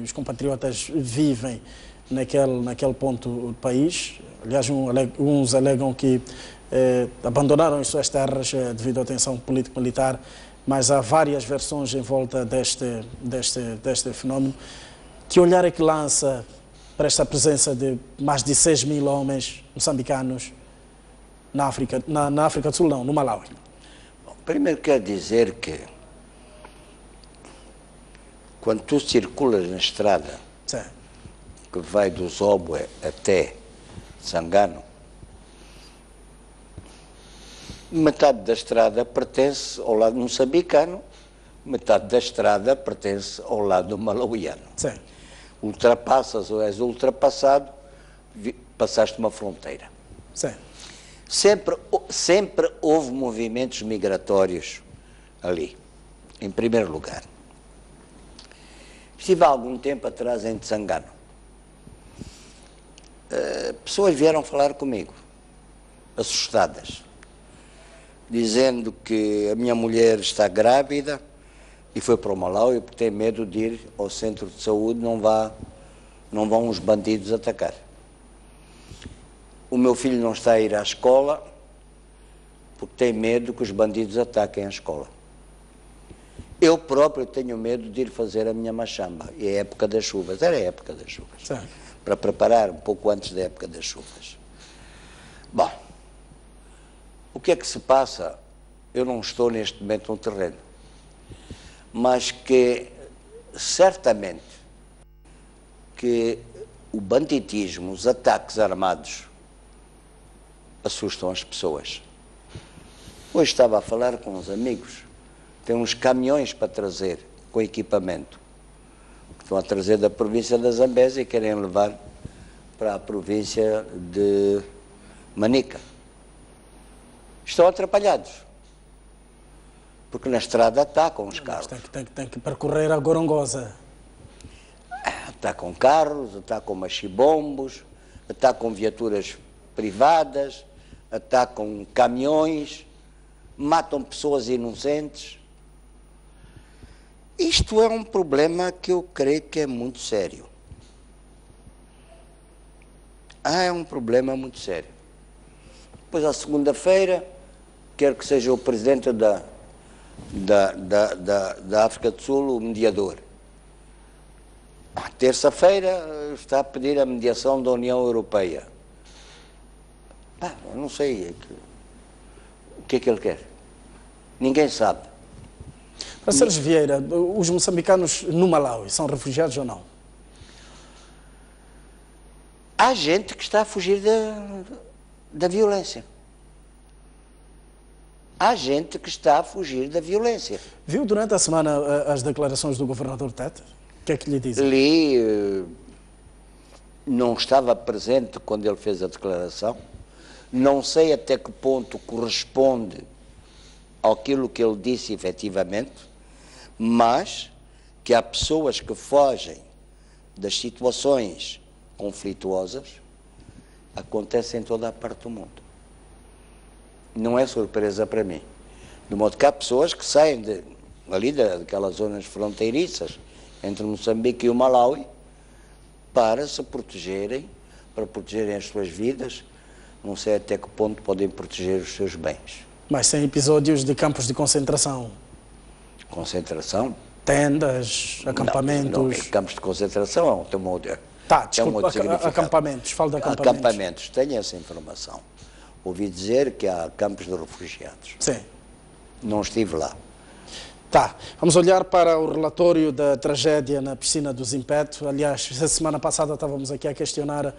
os compatriotas vivem naquele ponto do país. Aliás, uns alegam que abandonaram as suas terras devido à tensão político-militar, mas há várias versões em volta deste fenómeno. Que olhar é que lança para esta presença de mais de 6 mil homens moçambicanos na África do Sul, não, no Malawi? Bom, primeiro quero dizer que quando tu circulas na estrada que vai do Zobwe até Sangano, metade da estrada pertence ao lado moçambicano, metade da estrada pertence ao lado malauiano. Sim. Ultrapassas ou és ultrapassado, passaste uma fronteira. Sim. Sempre houve movimentos migratórios ali, em primeiro lugar. Estive há algum tempo atrás em Tsangano. Pessoas vieram falar comigo, assustadas, dizendo que a minha mulher está grávida e foi para o Malawi porque tem medo de ir ao centro de saúde, não vão os bandidos atacar. O meu filho não está a ir à escola porque tem medo que os bandidos ataquem a escola. Eu próprio tenho medo de ir fazer a minha machamba. E é a época das chuvas, era a época das chuvas. Sim. Para preparar um pouco antes da época das chuvas. Bom, o que é que se passa? Eu não estou neste momento no terreno, mas que certamente que o banditismo, os ataques armados assustam as pessoas. Hoje estava a falar com uns amigos, tem uns caminhões para trazer com equipamento, que estão a trazer da província da Zambésia e querem levar para a província de Manica. Estão atrapalhados, porque na estrada atacam os carros. Tem que percorrer a Gorongosa. Atacam carros, atacam machibombos, atacam viaturas privadas, atacam caminhões, matam pessoas inocentes. Isto é um problema que eu creio que é muito sério. é um problema muito sério. Depois, à segunda-feira, quero que seja o presidente da África do Sul o mediador. À terça-feira está a pedir a mediação da União Europeia. Eu não sei o que é que ele quer. Ninguém sabe. Mas, Sérgio Vieira, os moçambicanos no Malawi são refugiados ou não? Há gente que está a fugir da violência. Há gente que está a fugir da violência. Viu durante a semana as declarações do governador Tete? O que é que lhe dizem? Li, não estava presente quando ele fez a declaração, não sei até que ponto corresponde àquilo que ele disse efetivamente, mas que há pessoas que fogem das situações conflituosas, acontece em toda a parte do mundo. Não é surpresa para mim. De modo que há pessoas que saem ali daquelas zonas fronteiriças entre Moçambique e o Malawi para se protegerem, para protegerem as suas vidas, não sei até que ponto podem proteger os seus bens. Mas sem episódios de campos de concentração? Concentração? Tendas, acampamentos? Não, campos de concentração tem um outro significado. Acampamentos, fala de acampamentos. Acampamentos, tenho essa informação. Ouvi dizer que há campos de refugiados. Sim. Não estive lá. Tá, vamos olhar para o relatório da tragédia na piscina do Zimpeto. Aliás, essa semana passada estávamos aqui a questionar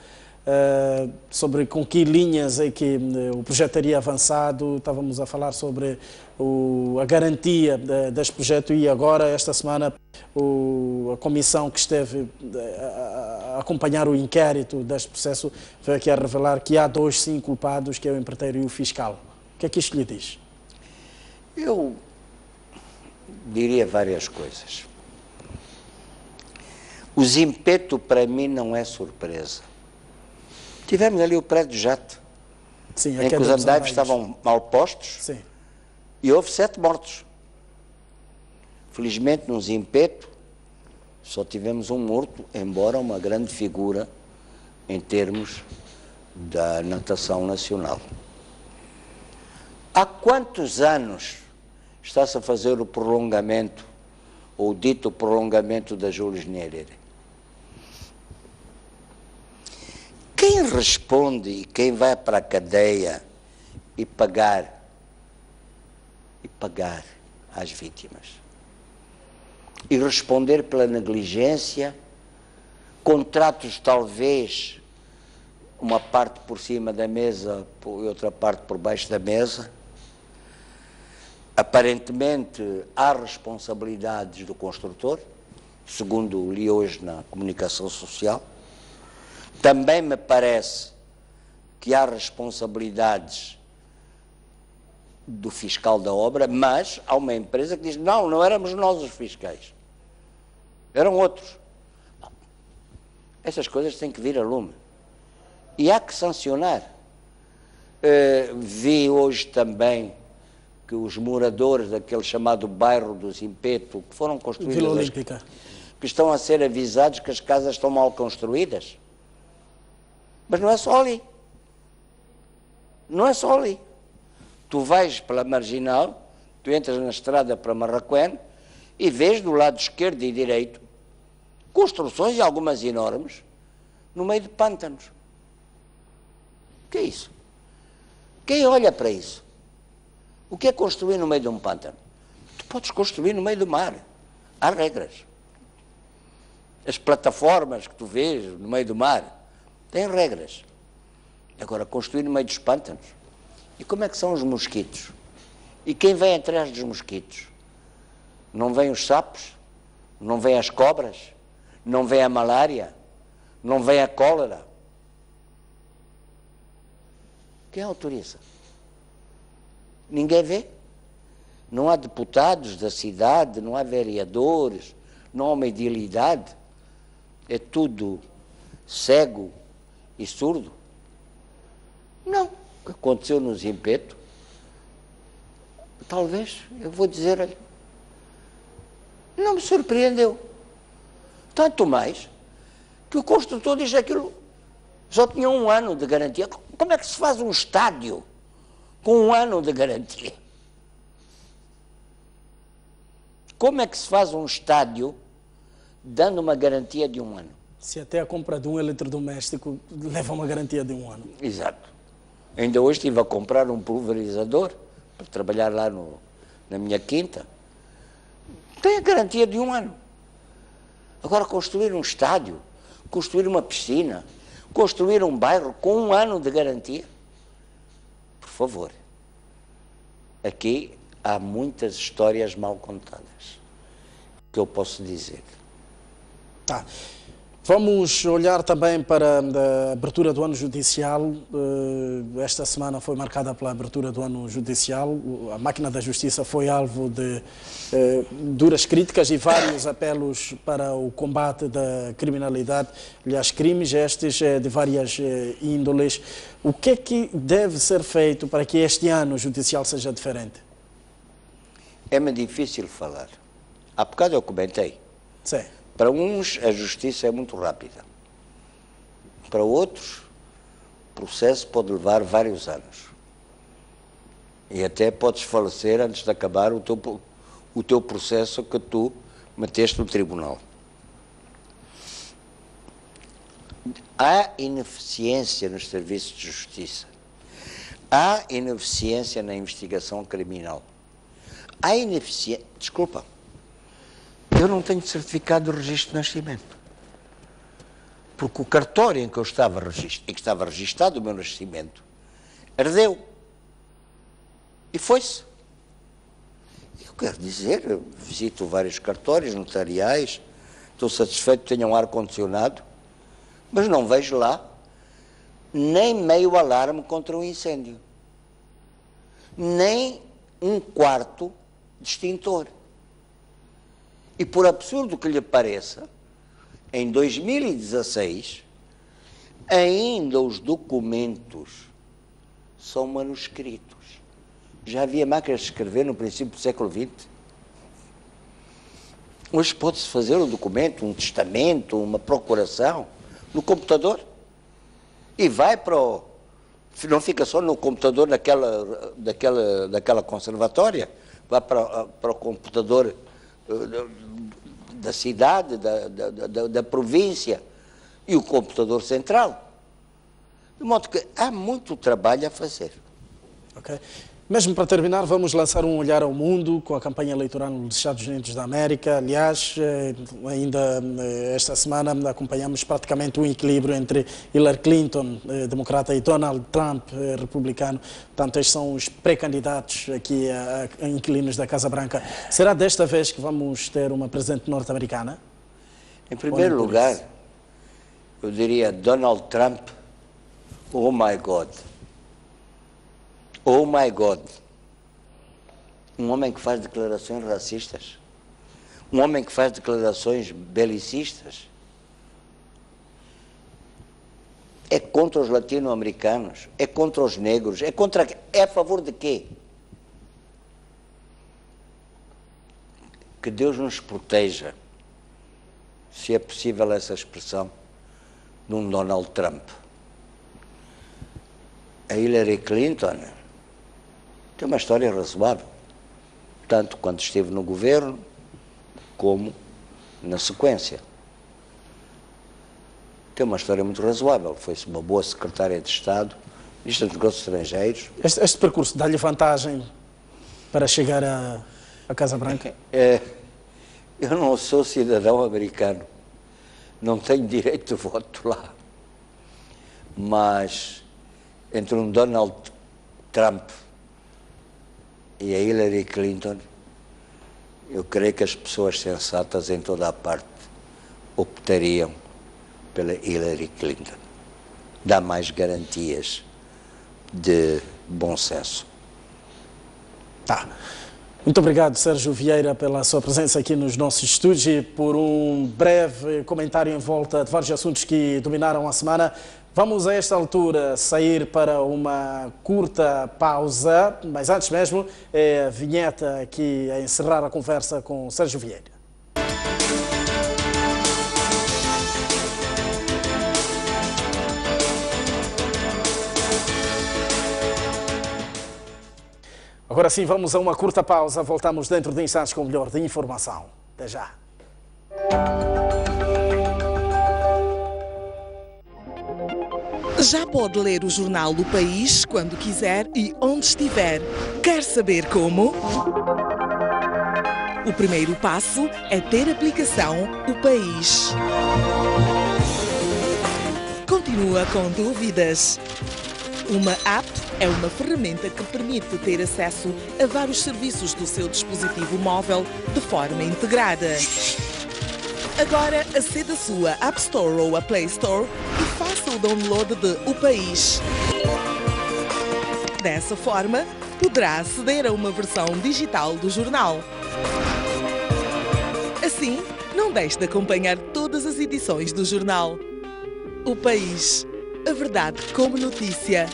sobre com que linhas é que o projeto teria avançado, estávamos a falar sobre a garantia deste projeto e agora, esta semana, a comissão que esteve a acompanhar o inquérito deste processo veio aqui a revelar que há 2 culpados, que é o empreiteiro e o fiscal. O que é que isto lhe diz? Eu diria várias coisas. O Zimpeto, para mim, não é surpresa. Tivemos ali o prédio jato, em que os andares estavam mal postos. Sim. E houve 7 mortos. Felizmente, no Zimpeto, só tivemos um morto, embora uma grande figura em termos da natação nacional. Há quantos anos está-se a fazer o prolongamento, ou o dito prolongamento da Jules Nyerere? Quem responde e quem vai para a cadeia e pagar às vítimas? E responder pela negligência, contratos talvez uma parte por cima da mesa e outra parte por baixo da mesa. Aparentemente há responsabilidades do construtor, segundo li hoje na comunicação social. Também me parece que há responsabilidades do fiscal da obra, mas há uma empresa que diz, não éramos nós os fiscais, eram outros. Essas coisas têm que vir a lume. E há que sancionar. Vi hoje também que os moradores daquele chamado bairro do Zimpeto, que foram construídas, Vila Olímpica, que estão a ser avisados que as casas estão mal construídas. Mas não é só ali. Não é só ali. Tu vais pela Marginal, tu entras na estrada para Marraquém e vês do lado esquerdo e direito construções, e algumas enormes, no meio de pântanos. O que é isso? Quem olha para isso? O que é construir no meio de um pântano? Tu podes construir no meio do mar. Há regras. As plataformas que tu vês no meio do mar têm regras. Agora, construir no meio dos pântanos. E como é que são os mosquitos? E quem vem atrás dos mosquitos? Não vêm os sapos? Não vêm as cobras? Não vem a malária? Não vem a cólera? Quem autoriza? Ninguém vê? Não há deputados da cidade, não há vereadores, não há uma idealidade. É tudo cego e surdo? Não. O que aconteceu no Zimpeto, talvez, eu vou dizer, não me surpreendeu. Tanto mais que o construtor diz aquilo Só tinha 1 ano de garantia. Como é que se faz um estádio com 1 ano de garantia? Como é que se faz um estádio dando uma garantia de 1 ano? Se até a compra de um eletrodoméstico leva uma garantia de 1 ano. Exato. Ainda hoje estive a comprar um pulverizador para trabalhar lá na minha quinta. Tem a garantia de 1 ano. Agora, construir um estádio, construir uma piscina, construir um bairro com 1 ano de garantia, por favor. Aqui há muitas histórias mal contadas, que eu posso dizer. Tá. Vamos olhar também para a abertura do ano judicial. Esta semana foi marcada pela abertura do ano judicial. A máquina da justiça foi alvo de duras críticas e vários apelos para o combate da criminalidade. Aliás, crimes estes de várias índoles. O que é que deve ser feito para que este ano judicial seja diferente? É-me difícil falar. Há bocado eu comentei. Sim. Para uns, a justiça é muito rápida. Para outros, o processo pode levar vários anos. E até podes falecer antes de acabar o teu processo que tu meteste no tribunal. Há ineficiência nos serviços de justiça. Há ineficiência na investigação criminal. Há ineficiência... Desculpa. Eu não tenho certificado de registro de nascimento. Porque o cartório em que estava registado o meu nascimento ardeu. E foi-se. Eu quero dizer, eu visito vários cartórios notariais, estou satisfeito que tenham ar-condicionado, mas não vejo lá nem meio alarme contra um incêndio, nem um quarto de extintor. E por absurdo que lhe pareça, em 2016, ainda os documentos são manuscritos. Já havia máquinas de escrever no princípio do século XX. Hoje pode-se fazer um documento, um testamento, uma procuração, no computador. E vai para o... Não fica só no computador daquela conservatória, vai para o computador da cidade, da província e o computador central. De modo que há muito trabalho a fazer. Ok. Mesmo para terminar, vamos lançar um olhar ao mundo com a campanha eleitoral dos Estados Unidos da América. Aliás, ainda esta semana acompanhamos praticamente um equilíbrio entre Hillary Clinton, democrata, e Donald Trump, republicano. Portanto, estes são os pré-candidatos aqui a inquilinos da Casa Branca. Será desta vez que vamos ter uma presidente norte-americana? Em primeiro lugar, eu diria Donald Trump, oh my God. Oh my God, um homem que faz declarações racistas, um homem que faz declarações belicistas, é contra os latino-americanos, é contra os negros, é a favor de quê? Que Deus nos proteja, se é possível essa expressão, de um Donald Trump. A Hillary Clinton tem uma história razoável, tanto quando esteve no governo, como na sequência. Tem uma história muito razoável, foi-se uma boa secretária de Estado, ministra dos Negócios Estrangeiros. Este percurso dá-lhe vantagem para chegar à Casa Branca? Eu não sou cidadão americano, não tenho direito de voto lá, mas entre um Donald Trump e a Hillary Clinton, eu creio que as pessoas sensatas em toda a parte optariam pela Hillary Clinton. Dá mais garantias de bom senso. Tá. Muito obrigado, Sérgio Vieira, pela sua presença aqui nos nossos estúdios e por um breve comentário em volta de vários assuntos que dominaram a semana. Vamos, a esta altura, sair para uma curta pausa, mas antes mesmo, a vinheta aqui a encerrar a conversa com Sérgio Vieira. Agora sim, vamos a uma curta pausa. Voltamos dentro de instantes com o melhor de informação. Até já. Já pode ler o jornal O País quando quiser e onde estiver. Quer saber como? O primeiro passo é ter a aplicação O País. Continua com dúvidas? Uma app é uma ferramenta que permite ter acesso a vários serviços do seu dispositivo móvel de forma integrada. Agora aceda à sua App Store ou à Play Store e faça o download de O País. Dessa forma, poderá aceder a uma versão digital do jornal. Assim, não deixe de acompanhar todas as edições do jornal. O País. A verdade como notícia.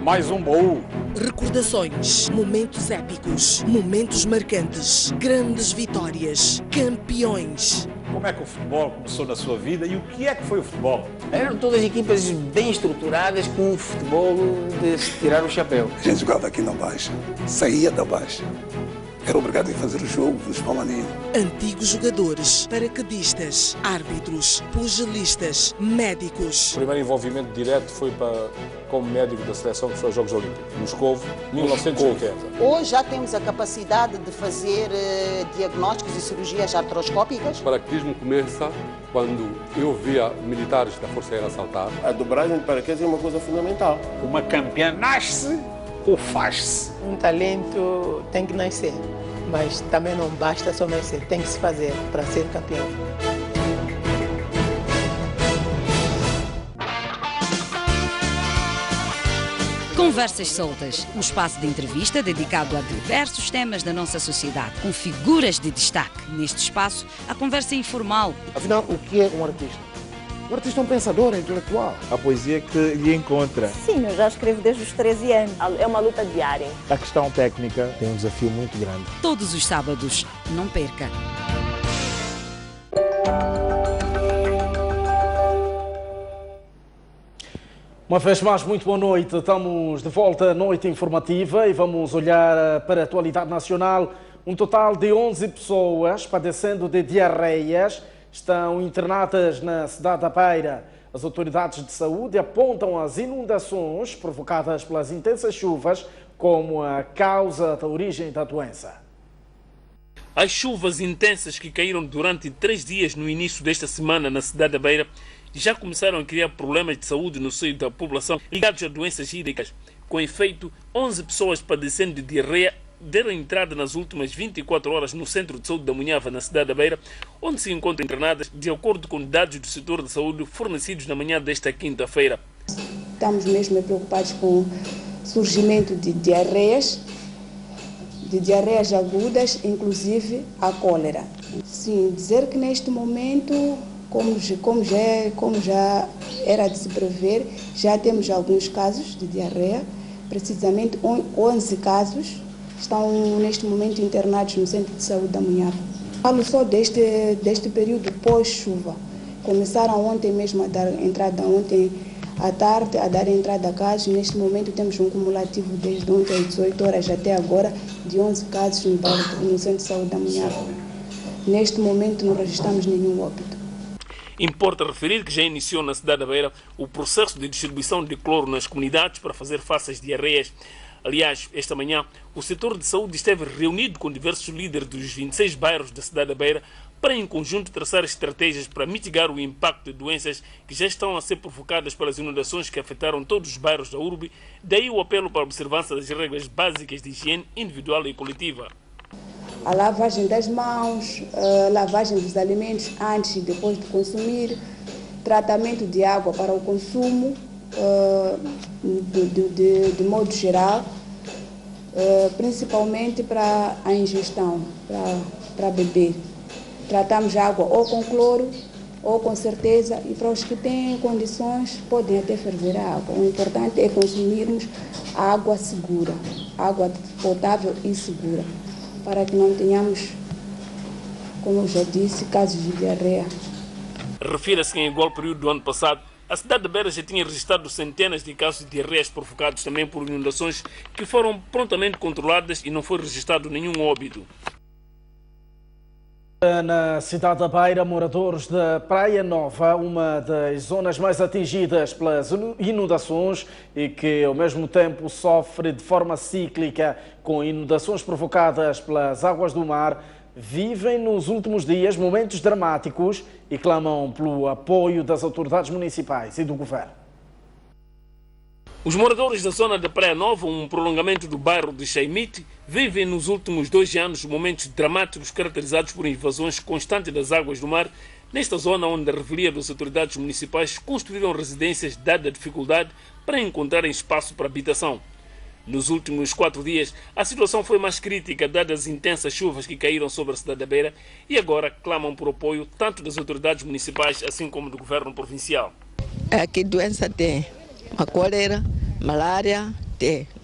Mais um baú. Recordações, momentos épicos, momentos marcantes, grandes vitórias, campeões. Como é que o futebol começou na sua vida e o que é que foi o futebol? Eram todas equipas bem estruturadas com um futebol de se tirar o chapéu. A gente jogava aqui na Baixa, saía da Baixa. Era obrigado a fazer o jogo dos palaninos. Antigos jogadores, paraquedistas, árbitros, pugilistas, médicos. O primeiro envolvimento direto foi como médico da seleção que foi aos Jogos Olímpicos, Moscovo, 1980. Hoje já temos a capacidade de fazer diagnósticos e cirurgias artroscópicas. O paraquedismo começa quando eu via militares da Força Aérea saltar. A dobragem de paraquedas é uma coisa fundamental. Uma campeã nasce ou faz-se? Um talento tem que nascer, mas também não basta só nascer, tem que se fazer para ser campeão. Conversas Soltas, um espaço de entrevista dedicado a diversos temas da nossa sociedade, com figuras de destaque. Neste espaço, a conversa é informal. Afinal, o que é um artista? O artista é um pensador, é intelectual. A poesia que lhe encontra. Sim, eu já escrevo desde os 13 anos. É uma luta diária. A questão técnica tem um desafio muito grande. Todos os sábados, não perca. Uma vez mais, muito boa noite. Estamos de volta à noite informativa e vamos olhar para a atualidade nacional. Um total de 11 pessoas padecendo de diarreias estão internadas na cidade da Beira. As autoridades de saúde apontam as inundações provocadas pelas intensas chuvas como a causa da origem da doença. As chuvas intensas que caíram durante 3 dias no início desta semana na cidade da Beira já começaram a criar problemas de saúde no seio da população ligados a doenças hídricas. Com efeito, 11 pessoas padecendo de diarreia deram entrada nas últimas 24 horas no Centro de Saúde da Munhava, na cidade da Beira, onde se encontram internadas, de acordo com dados do setor de saúde fornecidos na manhã desta quinta-feira. Estamos mesmo preocupados com o surgimento de diarreias agudas, inclusive a cólera. Sim, dizer que neste momento, como já era de se prever, já temos alguns casos de diarreia, precisamente 11 casos estão neste momento internados no Centro de Saúde da Munhava. Falo só deste período pós-chuva. Começaram ontem mesmo a dar entrada, ontem à tarde, a dar entrada a casos. Neste momento temos um cumulativo desde ontem às 18 horas até agora de 11 casos no Centro de Saúde da Munhava. Neste momento não registramos nenhum óbito. Importa referir que já iniciou na cidade da Beira o processo de distribuição de cloro nas comunidades para fazer face às diarreias. Aliás, esta manhã, o setor de saúde esteve reunido com diversos líderes dos 26 bairros da cidade da Beira para, em conjunto, traçar estratégias para mitigar o impacto de doenças que já estão a ser provocadas pelas inundações que afetaram todos os bairros da urbe. Daí o apelo para a observância das regras básicas de higiene individual e coletiva. A lavagem das mãos, a lavagem dos alimentos antes e depois de consumir, tratamento de água para o consumo, de modo geral, principalmente para a ingestão, para beber. Tratamos a água ou com cloro ou com certeza, e para os que têm condições podem até ferver a água. O importante é consumirmos água segura, água potável e segura, para que não tenhamos, como eu já disse, casos de diarreia Refira-se que em igual período do ano passado, a cidade de Beira já tinha registrado centenas de casos de diarreias provocados também por inundações que foram prontamente controladas e não foi registrado nenhum óbito. Na cidade da Beira, moradores da Praia Nova, uma das zonas mais atingidas pelas inundações e que ao mesmo tempo sofre de forma cíclica com inundações provocadas pelas águas do mar, vivem nos últimos dias momentos dramáticos e clamam pelo apoio das autoridades municipais e do governo. Os moradores da zona da Praia Nova, um prolongamento do bairro de Chaimite, vivem nos últimos 2 anos momentos dramáticos caracterizados por invasões constantes das águas do mar, nesta zona onde a revelia das autoridades municipais construíram residências dada a dificuldade para encontrarem espaço para habitação. Nos últimos 4 dias, a situação foi mais crítica dadas as intensas chuvas que caíram sobre a cidade da Beira e agora clamam por apoio tanto das autoridades municipais assim como do governo provincial. Aqui doença tem. A cólera, malária,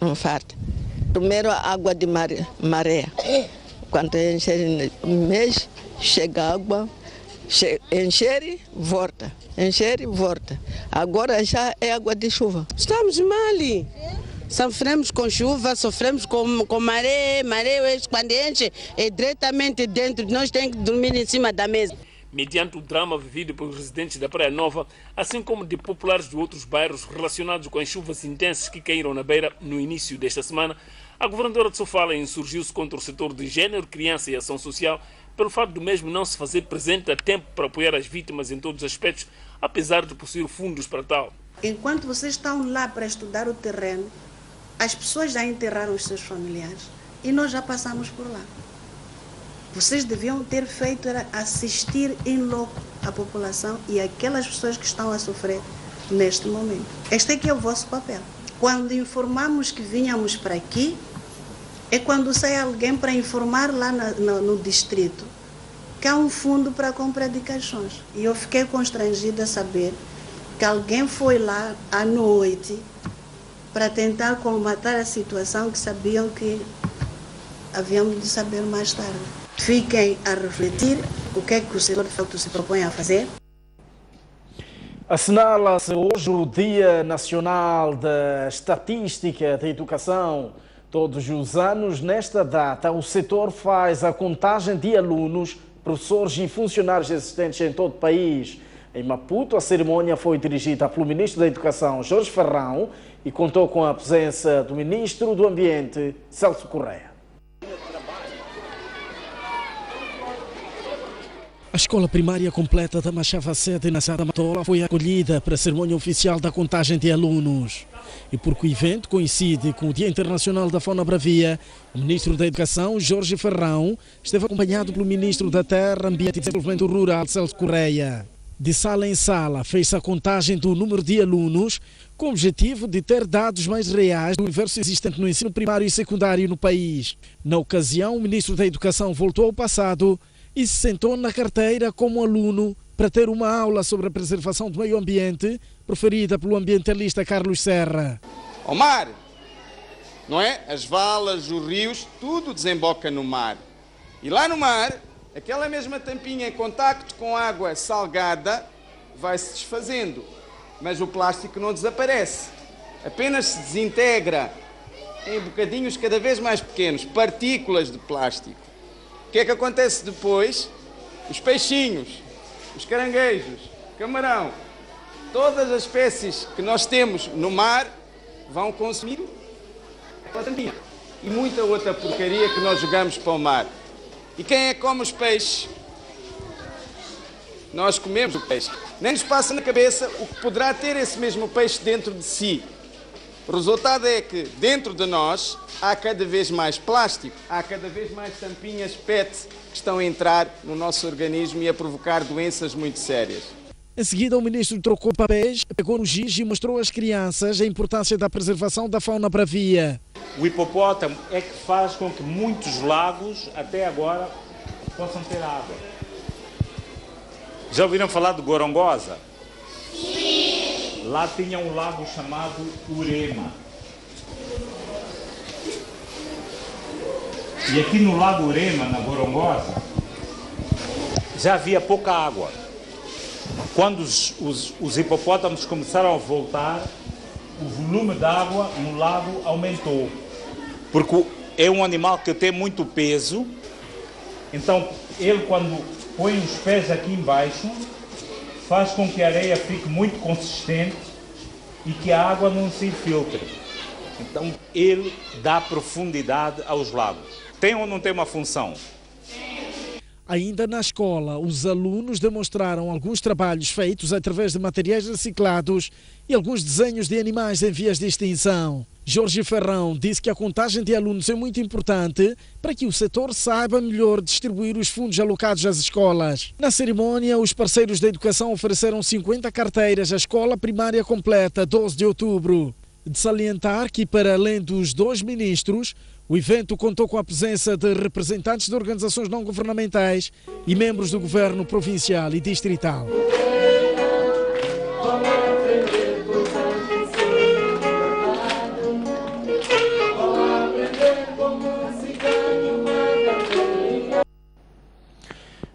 não falta. Primeiro a água de maré. Quando encher o mês, chega água, encher, volta. Encher e volta. Agora já é água de chuva. Estamos mal. Sofremos com chuva, sofremos com maré. Maré, quando enche, é diretamente dentro. Nós temos que dormir em cima da mesa. Mediante o drama vivido pelos residentes da Praia Nova, assim como de populares de outros bairros relacionados com as chuvas intensas que caíram na Beira no início desta semana, a governadora de Sofala insurgiu-se contra o setor de Gênero, Criança e Ação Social pelo fato do mesmo não se fazer presente a tempo para apoiar as vítimas em todos os aspectos, apesar de possuir fundos para tal. Enquanto vocês estão lá para estudar o terreno, as pessoas já enterraram os seus familiares e nós já passamos por lá. Vocês deviam ter feito era assistir em loco a população e aquelas pessoas que estão a sofrer neste momento. Este aqui é o vosso papel. Quando informamos que vinhamos para aqui, é quando sai alguém para informar lá no distrito que há um fundo para a compra de caixões. E eu fiquei constrangida a saber que alguém foi lá à noite para tentar combater a situação que sabiam que havíamos de saber mais tarde. Fiquem a refletir o que é que o setor de facto se propõe a fazer. Assinala-se hoje o Dia Nacional da Estatística da Educação. Todos os anos, nesta data, o setor faz a contagem de alunos, professores e funcionários existentes em todo o país. Em Maputo, a cerimônia foi dirigida pelo Ministro da Educação, Jorge Ferrão, e contou com a presença do Ministro do Ambiente, Celso Correia. A escola primária completa da Machava Sede na Serra da Matola foi acolhida para a cerimônia oficial da contagem de alunos. E porque o evento coincide com o Dia Internacional da Fauna Bravia, o Ministro da Educação, Jorge Ferrão, esteve acompanhado pelo Ministro da Terra, Ambiente e Desenvolvimento Rural, Celso Correia. De sala em sala, fez a contagem do número de alunos, com o objetivo de ter dados mais reais do universo existente no ensino primário e secundário no país. Na ocasião, o Ministro da Educação voltou ao passado e se sentou na carteira como aluno para ter uma aula sobre a preservação do meio ambiente, proferida pelo ambientalista Carlos Serra. O mar, não é? As valas, os rios, tudo desemboca no mar. E lá no mar, aquela mesma tampinha em contacto com água salgada vai se desfazendo, mas o plástico não desaparece, apenas se desintegra em bocadinhos cada vez mais pequenos, partículas de plástico. O que é que acontece depois? Os peixinhos, os caranguejos, camarão, todas as espécies que nós temos no mar vão consumir aquela tampinha e muita outra porcaria que nós jogamos para o mar. E quem é que come os peixes? Nós comemos o peixe. Nem nos passa na cabeça o que poderá ter esse mesmo peixe dentro de si. O resultado é que dentro de nós há cada vez mais plástico, há cada vez mais tampinhas PET que estão a entrar no nosso organismo e a provocar doenças muito sérias. Em seguida, o ministro trocou papéis, pegou no giz e mostrou às crianças a importância da preservação da fauna bravia. O hipopótamo é que faz com que muitos lagos, até agora, possam ter água. Já ouviram falar de Gorongosa? Sim! Lá tinha um lago chamado Urema. E aqui no lago Urema, na Gorongosa, já havia pouca água. Quando os hipopótamos começaram a voltar, o volume de água no lago aumentou. Porque é um animal que tem muito peso, então ele, quando põe os pés aqui embaixo, faz com que a areia fique muito consistente e que a água não se infiltre. Então ele dá profundidade aos lagos. Tem ou não tem uma função? Ainda na escola, os alunos demonstraram alguns trabalhos feitos através de materiais reciclados e alguns desenhos de animais em vias de extinção. Jorge Ferrão disse que a contagem de alunos é muito importante para que o setor saiba melhor distribuir os fundos alocados às escolas. Na cerimônia, os parceiros da educação ofereceram 50 carteiras à escola primária completa, 12 de outubro. De salientar que, para além dos 2 ministros, o evento contou com a presença de representantes de organizações não governamentais e membros do governo provincial e distrital.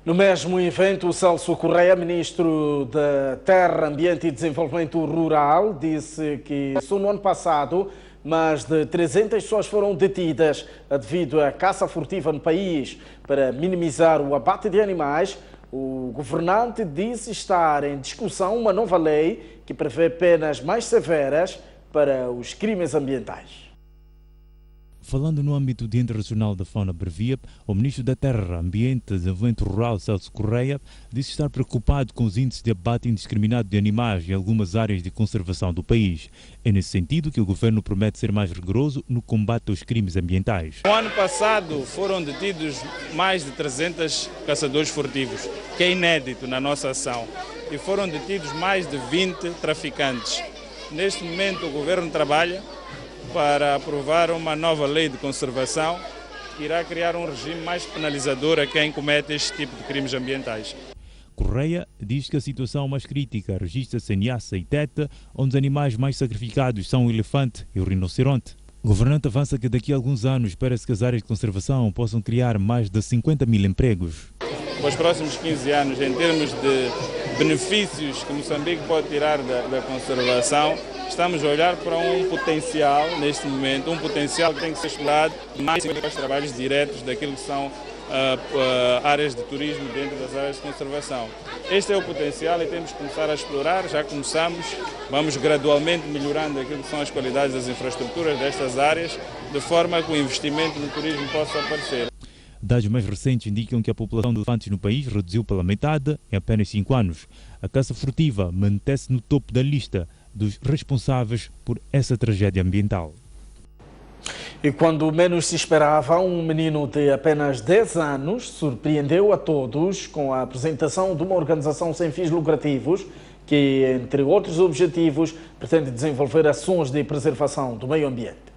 No mesmo evento, o Celso Correia, ministro da Terra, Ambiente e Desenvolvimento Rural, disse que só no ano passado mais de 300 pessoas foram detidas devido à caça furtiva no país. Para minimizar o abate de animais, o governante disse estar em discussão uma nova lei que prevê penas mais severas para os crimes ambientais. Falando no âmbito do Dia Internacional da Fauna Brevia, o Ministro da Terra, Ambiente e Desenvolvimento Rural, Celso Correia, disse estar preocupado com os índices de abate indiscriminado de animais em algumas áreas de conservação do país. É nesse sentido que o governo promete ser mais rigoroso no combate aos crimes ambientais. No ano passado foram detidos mais de 300 caçadores furtivos, que é inédito na nossa ação, e foram detidos mais de 20 traficantes. Neste momento o governo trabalha para aprovar uma nova lei de conservação que irá criar um regime mais penalizador a quem comete este tipo de crimes ambientais. Correia diz que a situação mais crítica registra-se em Niassa e Teta, onde os animais mais sacrificados são o elefante e o rinoceronte. O governante avança que daqui a alguns anos espera-se que as áreas de conservação possam criar mais de 50 mil empregos. Para os próximos 15 anos, em termos de benefícios que Moçambique pode tirar da conservação, estamos a olhar para um potencial, neste momento, um potencial que tem que ser explorado mais em os trabalhos diretos daquilo que são áreas de turismo dentro das áreas de conservação. Este é o potencial e temos que começar a explorar, já começamos, vamos gradualmente melhorando aquilo que são as qualidades das infraestruturas destas áreas, de forma que o investimento no turismo possa aparecer. Dados mais recentes indicam que a população de elefantes no país reduziu pela metade em apenas 5 anos. A caça furtiva mantém-se no topo da lista dos responsáveis por essa tragédia ambiental. E quando menos se esperava, um menino de apenas 10 anos surpreendeu a todos com a apresentação de uma organização sem fins lucrativos que, entre outros objetivos, pretende desenvolver ações de preservação do meio ambiente.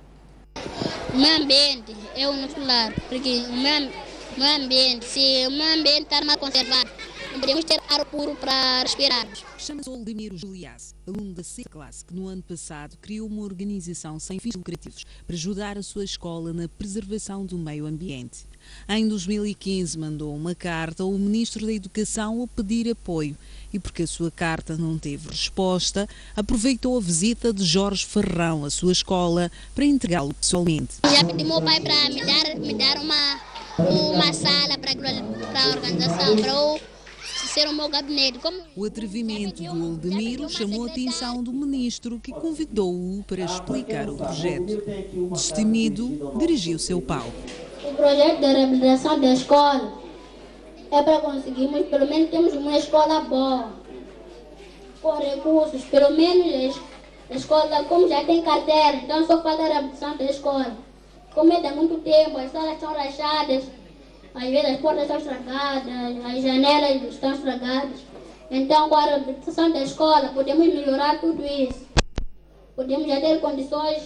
O meio ambiente é o nosso lar, porque o meio ambiente, se o meio ambiente está mal conservado, não podemos ter ar puro para respirar. Chama-se Oldemiro Juliás, aluno da sexta classe, que no ano passado criou uma organização sem fins lucrativos para ajudar a sua escola na preservação do meio ambiente. Em 2015 mandou uma carta ao Ministro da Educação a pedir apoio e, porque a sua carta não teve resposta, aproveitou a visita de Jorge Ferrão à sua escola para entregá-lo pessoalmente. Já pedi ao meu pai para me dar uma sala para a organização, para eu ser o meu gabinete. O atrevimento do Oldemiro chamou a atenção do Ministro, que convidou-o para explicar o projeto. Destemido, dirigiu-se ao palco. O projeto de reabilitação da escola é para conseguirmos, pelo menos termos uma escola boa, com recursos, pelo menos a escola, como já tem carteira, então só falta a reabilitação da escola. Como é de muito tempo, as salas estão rachadas, às vezes as portas estão estragadas, as janelas estão estragadas. Então, com a reabilitação da escola, podemos melhorar tudo isso. Podemos já ter condições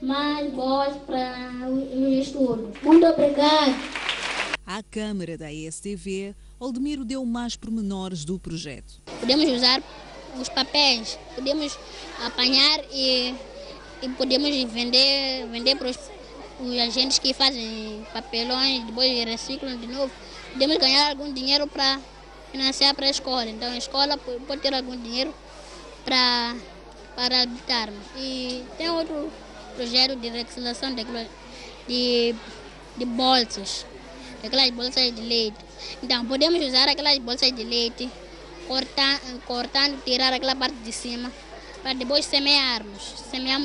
mais boas para o estudo. Muito obrigado. À Câmara da ESTV, Oldemiro deu mais pormenores do projeto. Podemos usar os papéis, podemos apanhar e podemos vender para os agentes que fazem papelões, depois reciclam de novo. Podemos ganhar algum dinheiro para financiar para a escola. Então a escola pode ter algum dinheiro para habitarmos. E tem outro projeto de reciclação de bolsas, aquelas bolsas de leite. Então podemos usar aquelas bolsas de leite, cortando, tirar aquela parte de cima, para depois semearmos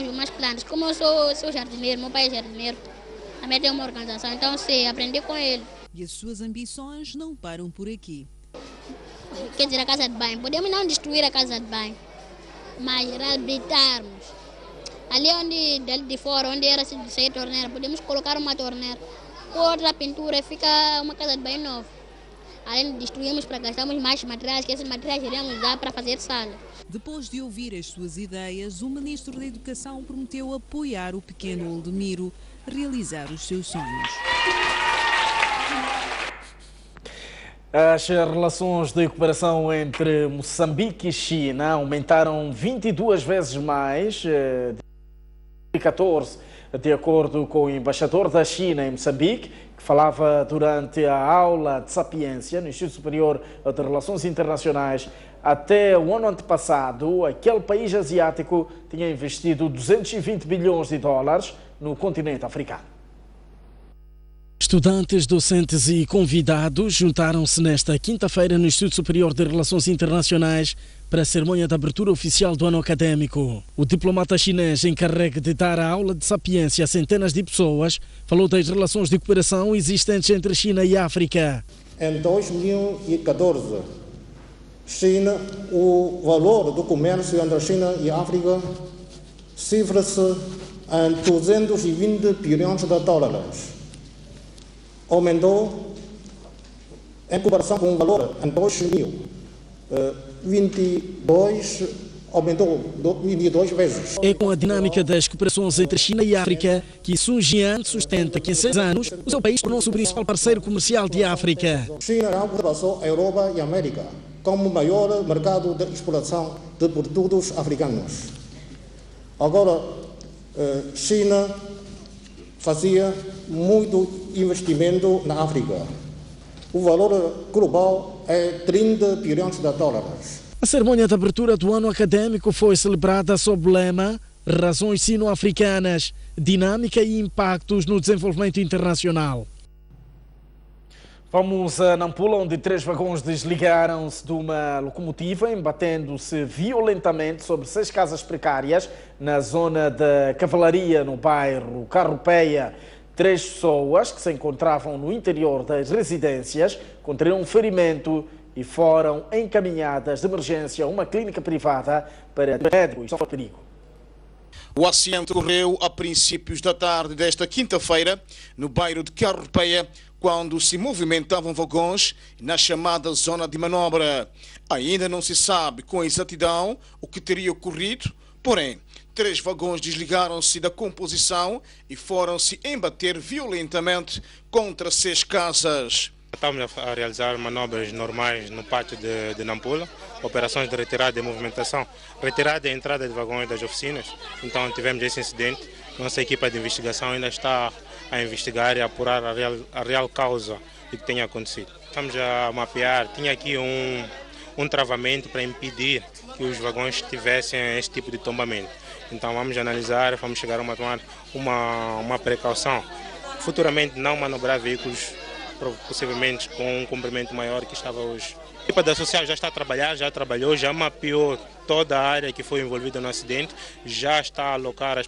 umas plantas. Como eu sou jardineiro, meu pai é jardineiro, também tem uma organização, então sei, aprendi com ele. E as suas ambições não param por aqui. Quer dizer, a casa de banho, podemos não destruir a casa de banho, mas reabilitarmos. Ali de fora, onde era de sair torneira, podemos colocar uma torneira, outra pintura, fica uma casa de banho nova. Além de destruirmos para gastarmos mais materiais, que esses materiais iremos usar para fazer sala. Depois de ouvir as suas ideias, o Ministro da Educação prometeu apoiar o pequeno Oldemiro a realizar os seus sonhos. As relações de cooperação entre Moçambique e China aumentaram 22 vezes mais em 2014, de acordo com o embaixador da China em Moçambique, que falava durante a aula de sapiência no Instituto Superior de Relações Internacionais. Até o ano antepassado, aquele país asiático tinha investido 220 bilhões de dólares no continente africano. Estudantes, docentes e convidados juntaram-se nesta quinta-feira no Instituto Superior de Relações Internacionais para a cerimônia de abertura oficial do ano académico. O diplomata chinês encarregue de dar a aula de sapiência a centenas de pessoas falou das relações de cooperação existentes entre China e África. Em 2014, o valor do comércio entre China e África cifra-se em 220 bilhões de dólares. Aumentou em comparação com o valor em 2022, aumentou 22 vezes. É com a dinâmica das cooperações entre China e África que Sun Jian sustenta que em 6 anos o seu país tornou-se o principal parceiro comercial de África. China já ultrapassou a Europa e a América como o maior mercado de exportação de produtos africanos. Agora, China fazia muito investimento na África. O valor global é 30 bilhões de dólares. A cerimônia de abertura do ano académico foi celebrada sob o lema Razões Sino-Africanas, Dinâmica e Impactos no Desenvolvimento Internacional. Vamos a Nampula, onde 3 vagões desligaram-se de uma locomotiva, embatendo-se violentamente sobre 6 casas precárias na zona da Cavalaria, no bairro Carropeia. 3 pessoas que se encontravam no interior das residências contraíram um ferimento e foram encaminhadas de emergência a uma clínica privada para médicos em perigo. O acidente ocorreu a princípios da tarde desta quinta-feira, no bairro de Carropeia, quando se movimentavam vagões na chamada zona de manobra. Ainda não se sabe com exatidão o que teria ocorrido, porém, 3 vagões desligaram-se da composição e foram-se embater violentamente contra 6 casas. Estamos a realizar manobras normais no pátio de Nampula, operações de retirada e movimentação, retirada e entrada de vagões das oficinas. Então tivemos esse incidente. Nossa equipa de investigação ainda está a investigar e a apurar a real causa do que tenha acontecido. Estamos a mapear, tinha aqui um travamento para impedir que os vagões tivessem esse tipo de tombamento. Então vamos analisar, vamos chegar a tomar uma precaução. Futuramente não manobrar veículos possivelmente com um comprimento maior que estava hoje. A equipa da social já está a trabalhar, já trabalhou, já mapeou toda a área que foi envolvida no acidente, já está a alocar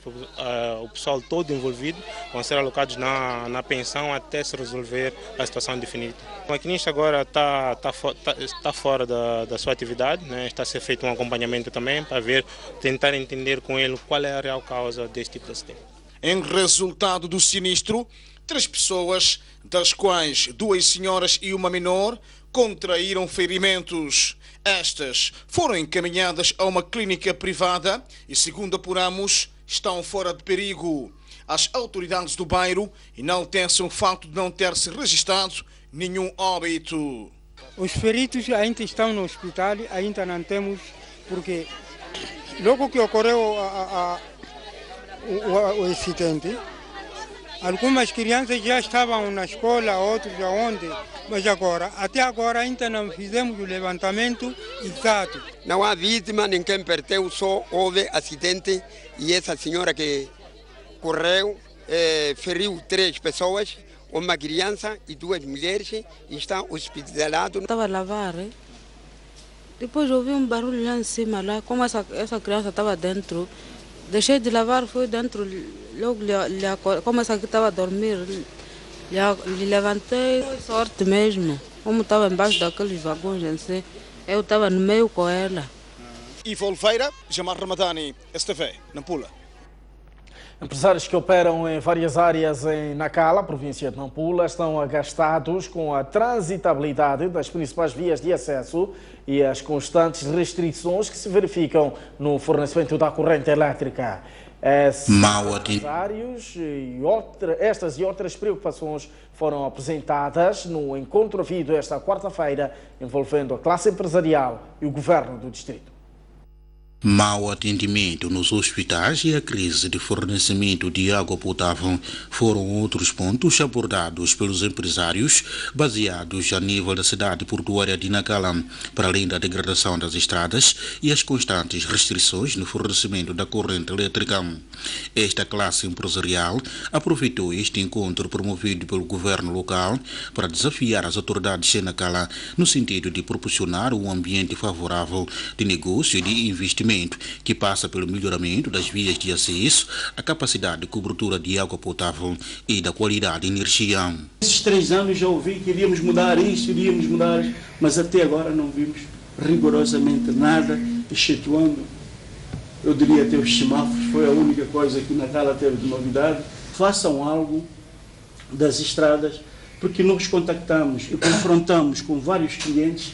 o pessoal todo envolvido, vão ser alocados na pensão até se resolver a situação definitiva. O maquinista agora está fora da sua atividade, né? Está a ser feito um acompanhamento também para tentar entender com ele qual é a real causa deste tipo de acidente. Em resultado do sinistro, 3 pessoas, das quais 2 senhoras e uma menor, contraíram ferimentos. Estas foram encaminhadas a uma clínica privada e, segundo apuramos, estão fora de perigo. As autoridades do bairro enaltecem o facto de não ter se registrado nenhum óbito. Os feridos ainda estão no hospital, ainda não temos, porque logo que ocorreu o acidente, Algumas crianças já estavam na escola, outros aonde, mas até agora ainda não fizemos o levantamento exato. Não há vítima, ninguém perdeu, só houve acidente e essa senhora que correu feriu 3 pessoas, uma criança e 2 mulheres, e está hospitalizado. Estava a lavar, depois ouvi um barulho lá em cima, lá, como essa criança estava dentro, deixei de lavar, fui dentro, logo como essa aqui estava a dormir, lhe levantei, foi sorte mesmo, como estava embaixo daqueles vagões, assim, eu estava no meio com ela. Ivo Oliveira, Jamal Ramadani, STV, Nampula. Empresários que operam em várias áreas em Nacala, província de Nampula, estão agastados com a transitabilidade das principais vias de acesso e as constantes restrições que se verificam no fornecimento da corrente elétrica. Empresários estas e outras preocupações foram apresentadas no encontro havido esta quarta-feira envolvendo a classe empresarial e o governo do distrito. Mau atendimento nos hospitais e a crise de fornecimento de água potável foram outros pontos abordados pelos empresários baseados a nível da cidade portuária de Nacala, para além da degradação das estradas e as constantes restrições no fornecimento da corrente elétrica. Esta classe empresarial aproveitou este encontro promovido pelo governo local para desafiar as autoridades de Nacala no sentido de proporcionar um ambiente favorável de negócio e de investimento que passa pelo melhoramento das vias de acesso, a capacidade de cobertura de água potável e da qualidade de energia. Esses 3 anos já ouvi que iríamos mudar isso, mas até agora não vimos rigorosamente nada, excetuando, eu diria até os semáforos, foi a única coisa que Nacala teve de novidade. Façam algo das estradas, porque nós contactamos e confrontamos com vários clientes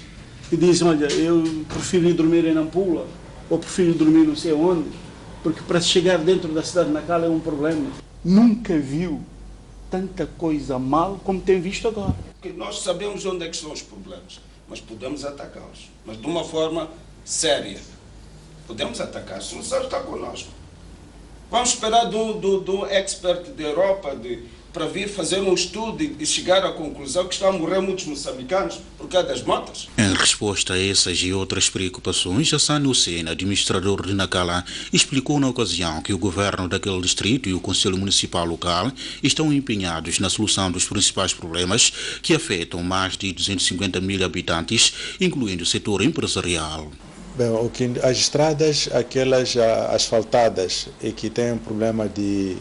que dizem, olha, eu prefiro ir dormir em Nampula, ou prefiro dormir não sei onde, porque para chegar dentro da cidade de Nacala é um problema. Nunca viu tanta coisa mal como tem visto agora. Porque nós sabemos onde é que estão os problemas, mas podemos atacá-los, mas de uma forma séria. Podemos atacar, a solução está connosco. Vamos esperar do expert da Europa para vir fazer um estudo e chegar à conclusão que estão a morrer muitos moçambicanos por causa das motas. Em resposta a essas e outras preocupações, Hassan Hussein, administrador de Nacala, explicou na ocasião que o governo daquele distrito e o Conselho Municipal local estão empenhados na solução dos principais problemas que afetam mais de 250 mil habitantes, incluindo o setor empresarial. Bem, as estradas, aquelas asfaltadas e que têm um problema de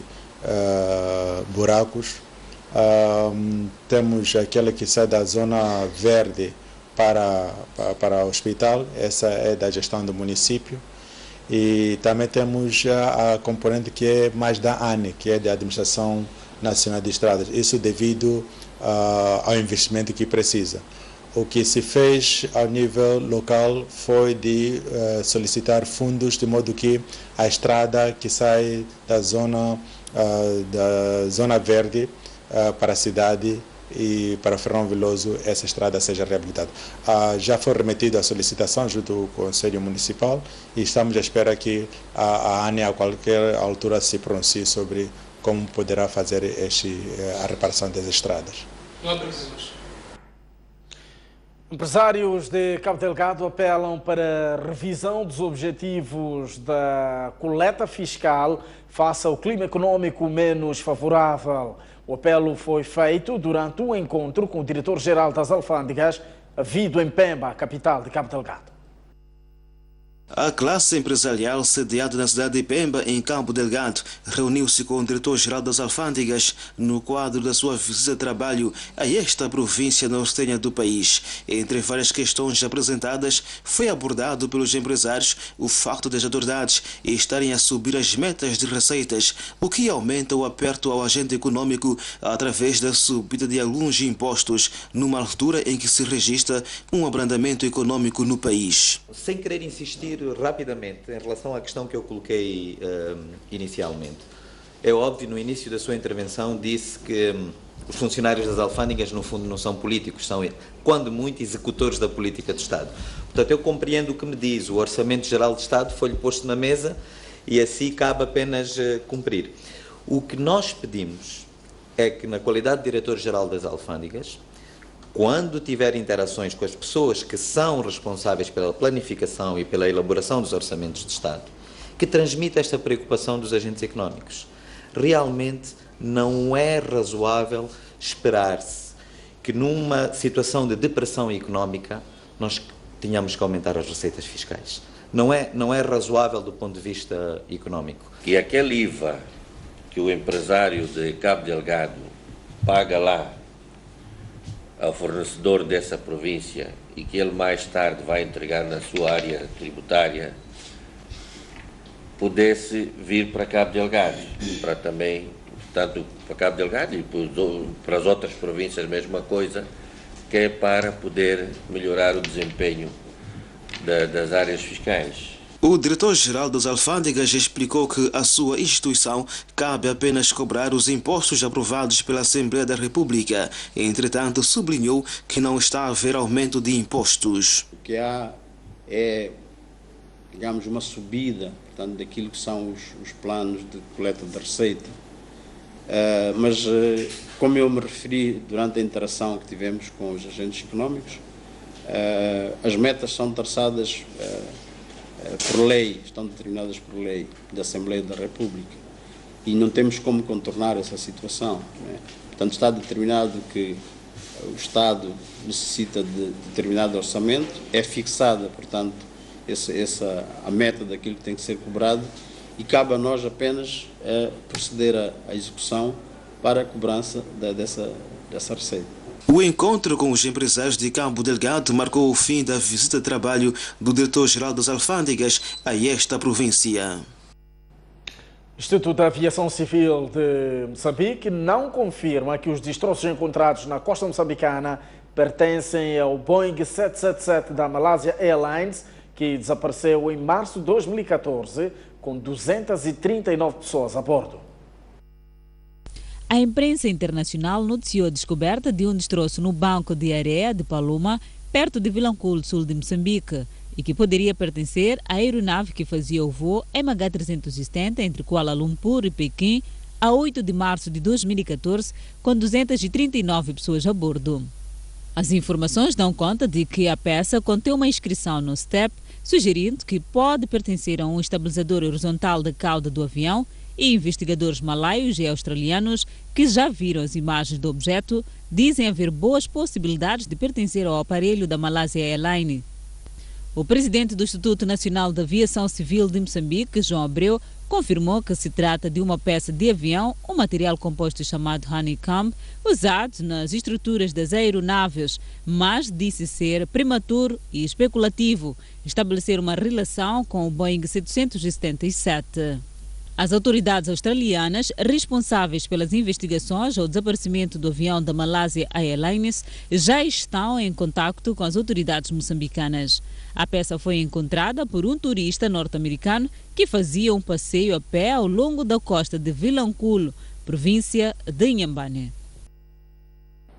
buracos, temos aquela que sai da zona verde para o hospital, essa é da gestão do município, e também temos a componente que é mais da ANE, que é da Administração Nacional de Estradas, isso devido ao investimento que precisa. O que se fez ao nível local foi de solicitar fundos de modo que a estrada que sai da zona verde para a cidade e para Ferrão Veloso, essa estrada seja reabilitada. Já foi remetida a solicitação junto ao Conselho Municipal e estamos à espera que a ANE a qualquer altura se pronuncie sobre como poderá fazer a reparação das estradas. Não há precisões. Empresários de Cabo Delgado apelam para a revisão dos objetivos da coleta fiscal face ao clima econômico menos favorável. O apelo foi feito durante um encontro com o diretor-geral das alfândegas, havido em Pemba, capital de Cabo Delgado. A classe empresarial sediada na cidade de Pemba, em Cabo Delgado, reuniu-se com o diretor-geral das alfândegas no quadro da sua visita de trabalho a esta província nortenha do país. Entre várias questões apresentadas, foi abordado pelos empresários o facto das autoridades estarem a subir as metas de receitas, o que aumenta o aperto ao agente econômico através da subida de alguns impostos, numa altura em que se registra um abrandamento econômico no país. Sem querer insistir rapidamente em relação à questão que eu coloquei inicialmente. É óbvio, no início da sua intervenção disse que os funcionários das alfândegas no fundo não são políticos, são, quando muito, executores da política de Estado. Portanto, eu compreendo o que me diz, o Orçamento Geral de Estado foi-lhe posto na mesa e assim cabe apenas cumprir. O que nós pedimos é que, na qualidade de diretor-geral das alfândegas, quando tiver interações com as pessoas que são responsáveis pela planificação e pela elaboração dos orçamentos de Estado, que transmita esta preocupação dos agentes económicos. Realmente não é razoável esperar-se que numa situação de depressão económica nós tenhamos que aumentar as receitas fiscais. Não é razoável do ponto de vista económico. E aquele IVA que o empresário de Cabo Delgado paga lá ao fornecedor dessa província e que ele mais tarde vai entregar na sua área tributária, pudesse vir para Cabo Delgado, para também, tanto para Cabo Delgado e para as outras províncias a mesma coisa, que é para poder melhorar o desempenho das áreas fiscais. O diretor-geral das alfândegas explicou que a sua instituição cabe apenas cobrar os impostos aprovados pela Assembleia da República. Entretanto, sublinhou que não está a haver aumento de impostos. O que há é, digamos, uma subida, portanto, daquilo que são os planos de coleta de receita. Mas, como eu me referi durante a interação que tivemos com os agentes económicos, as metas são traçadas por lei, estão determinadas por lei da Assembleia da República e não temos como contornar essa situação, não é? Portanto, está determinado que o Estado necessita de determinado orçamento, é fixada, portanto, a meta daquilo que tem que ser cobrado e cabe a nós apenas proceder à execução para a cobrança dessa receita. O encontro com os empresários de Cabo Delgado marcou o fim da visita de trabalho do diretor-geral das alfândegas a esta província. O Instituto da Aviação Civil de Moçambique não confirma que os destroços encontrados na costa moçambicana pertencem ao Boeing 777 da Malaysia Airlines, que desapareceu em março de 2014, com 239 pessoas a bordo. A imprensa internacional noticiou a descoberta de um destroço no banco de areia de Paloma, perto de Vilanculo, sul de Moçambique, e que poderia pertencer à aeronave que fazia o voo MH370 entre Kuala Lumpur e Pequim a 8 de março de 2014, com 239 pessoas a bordo. As informações dão conta de que a peça contém uma inscrição no STEP, sugerindo que pode pertencer a um estabilizador horizontal da cauda do avião, e investigadores malaios e australianos que já viram as imagens do objeto dizem haver boas possibilidades de pertencer ao aparelho da Malaysia Airlines. O presidente do Instituto Nacional de Aviação Civil de Moçambique, João Abreu, confirmou que se trata de uma peça de avião, um material composto chamado honeycomb, usado nas estruturas das aeronaves, mas disse ser prematuro e especulativo estabelecer uma relação com o Boeing 777. As autoridades australianas responsáveis pelas investigações ao desaparecimento do avião da Malaysia Airlines já estão em contacto com as autoridades moçambicanas. A peça foi encontrada por um turista norte-americano que fazia um passeio a pé ao longo da costa de Vilanculo, província de Inhambane.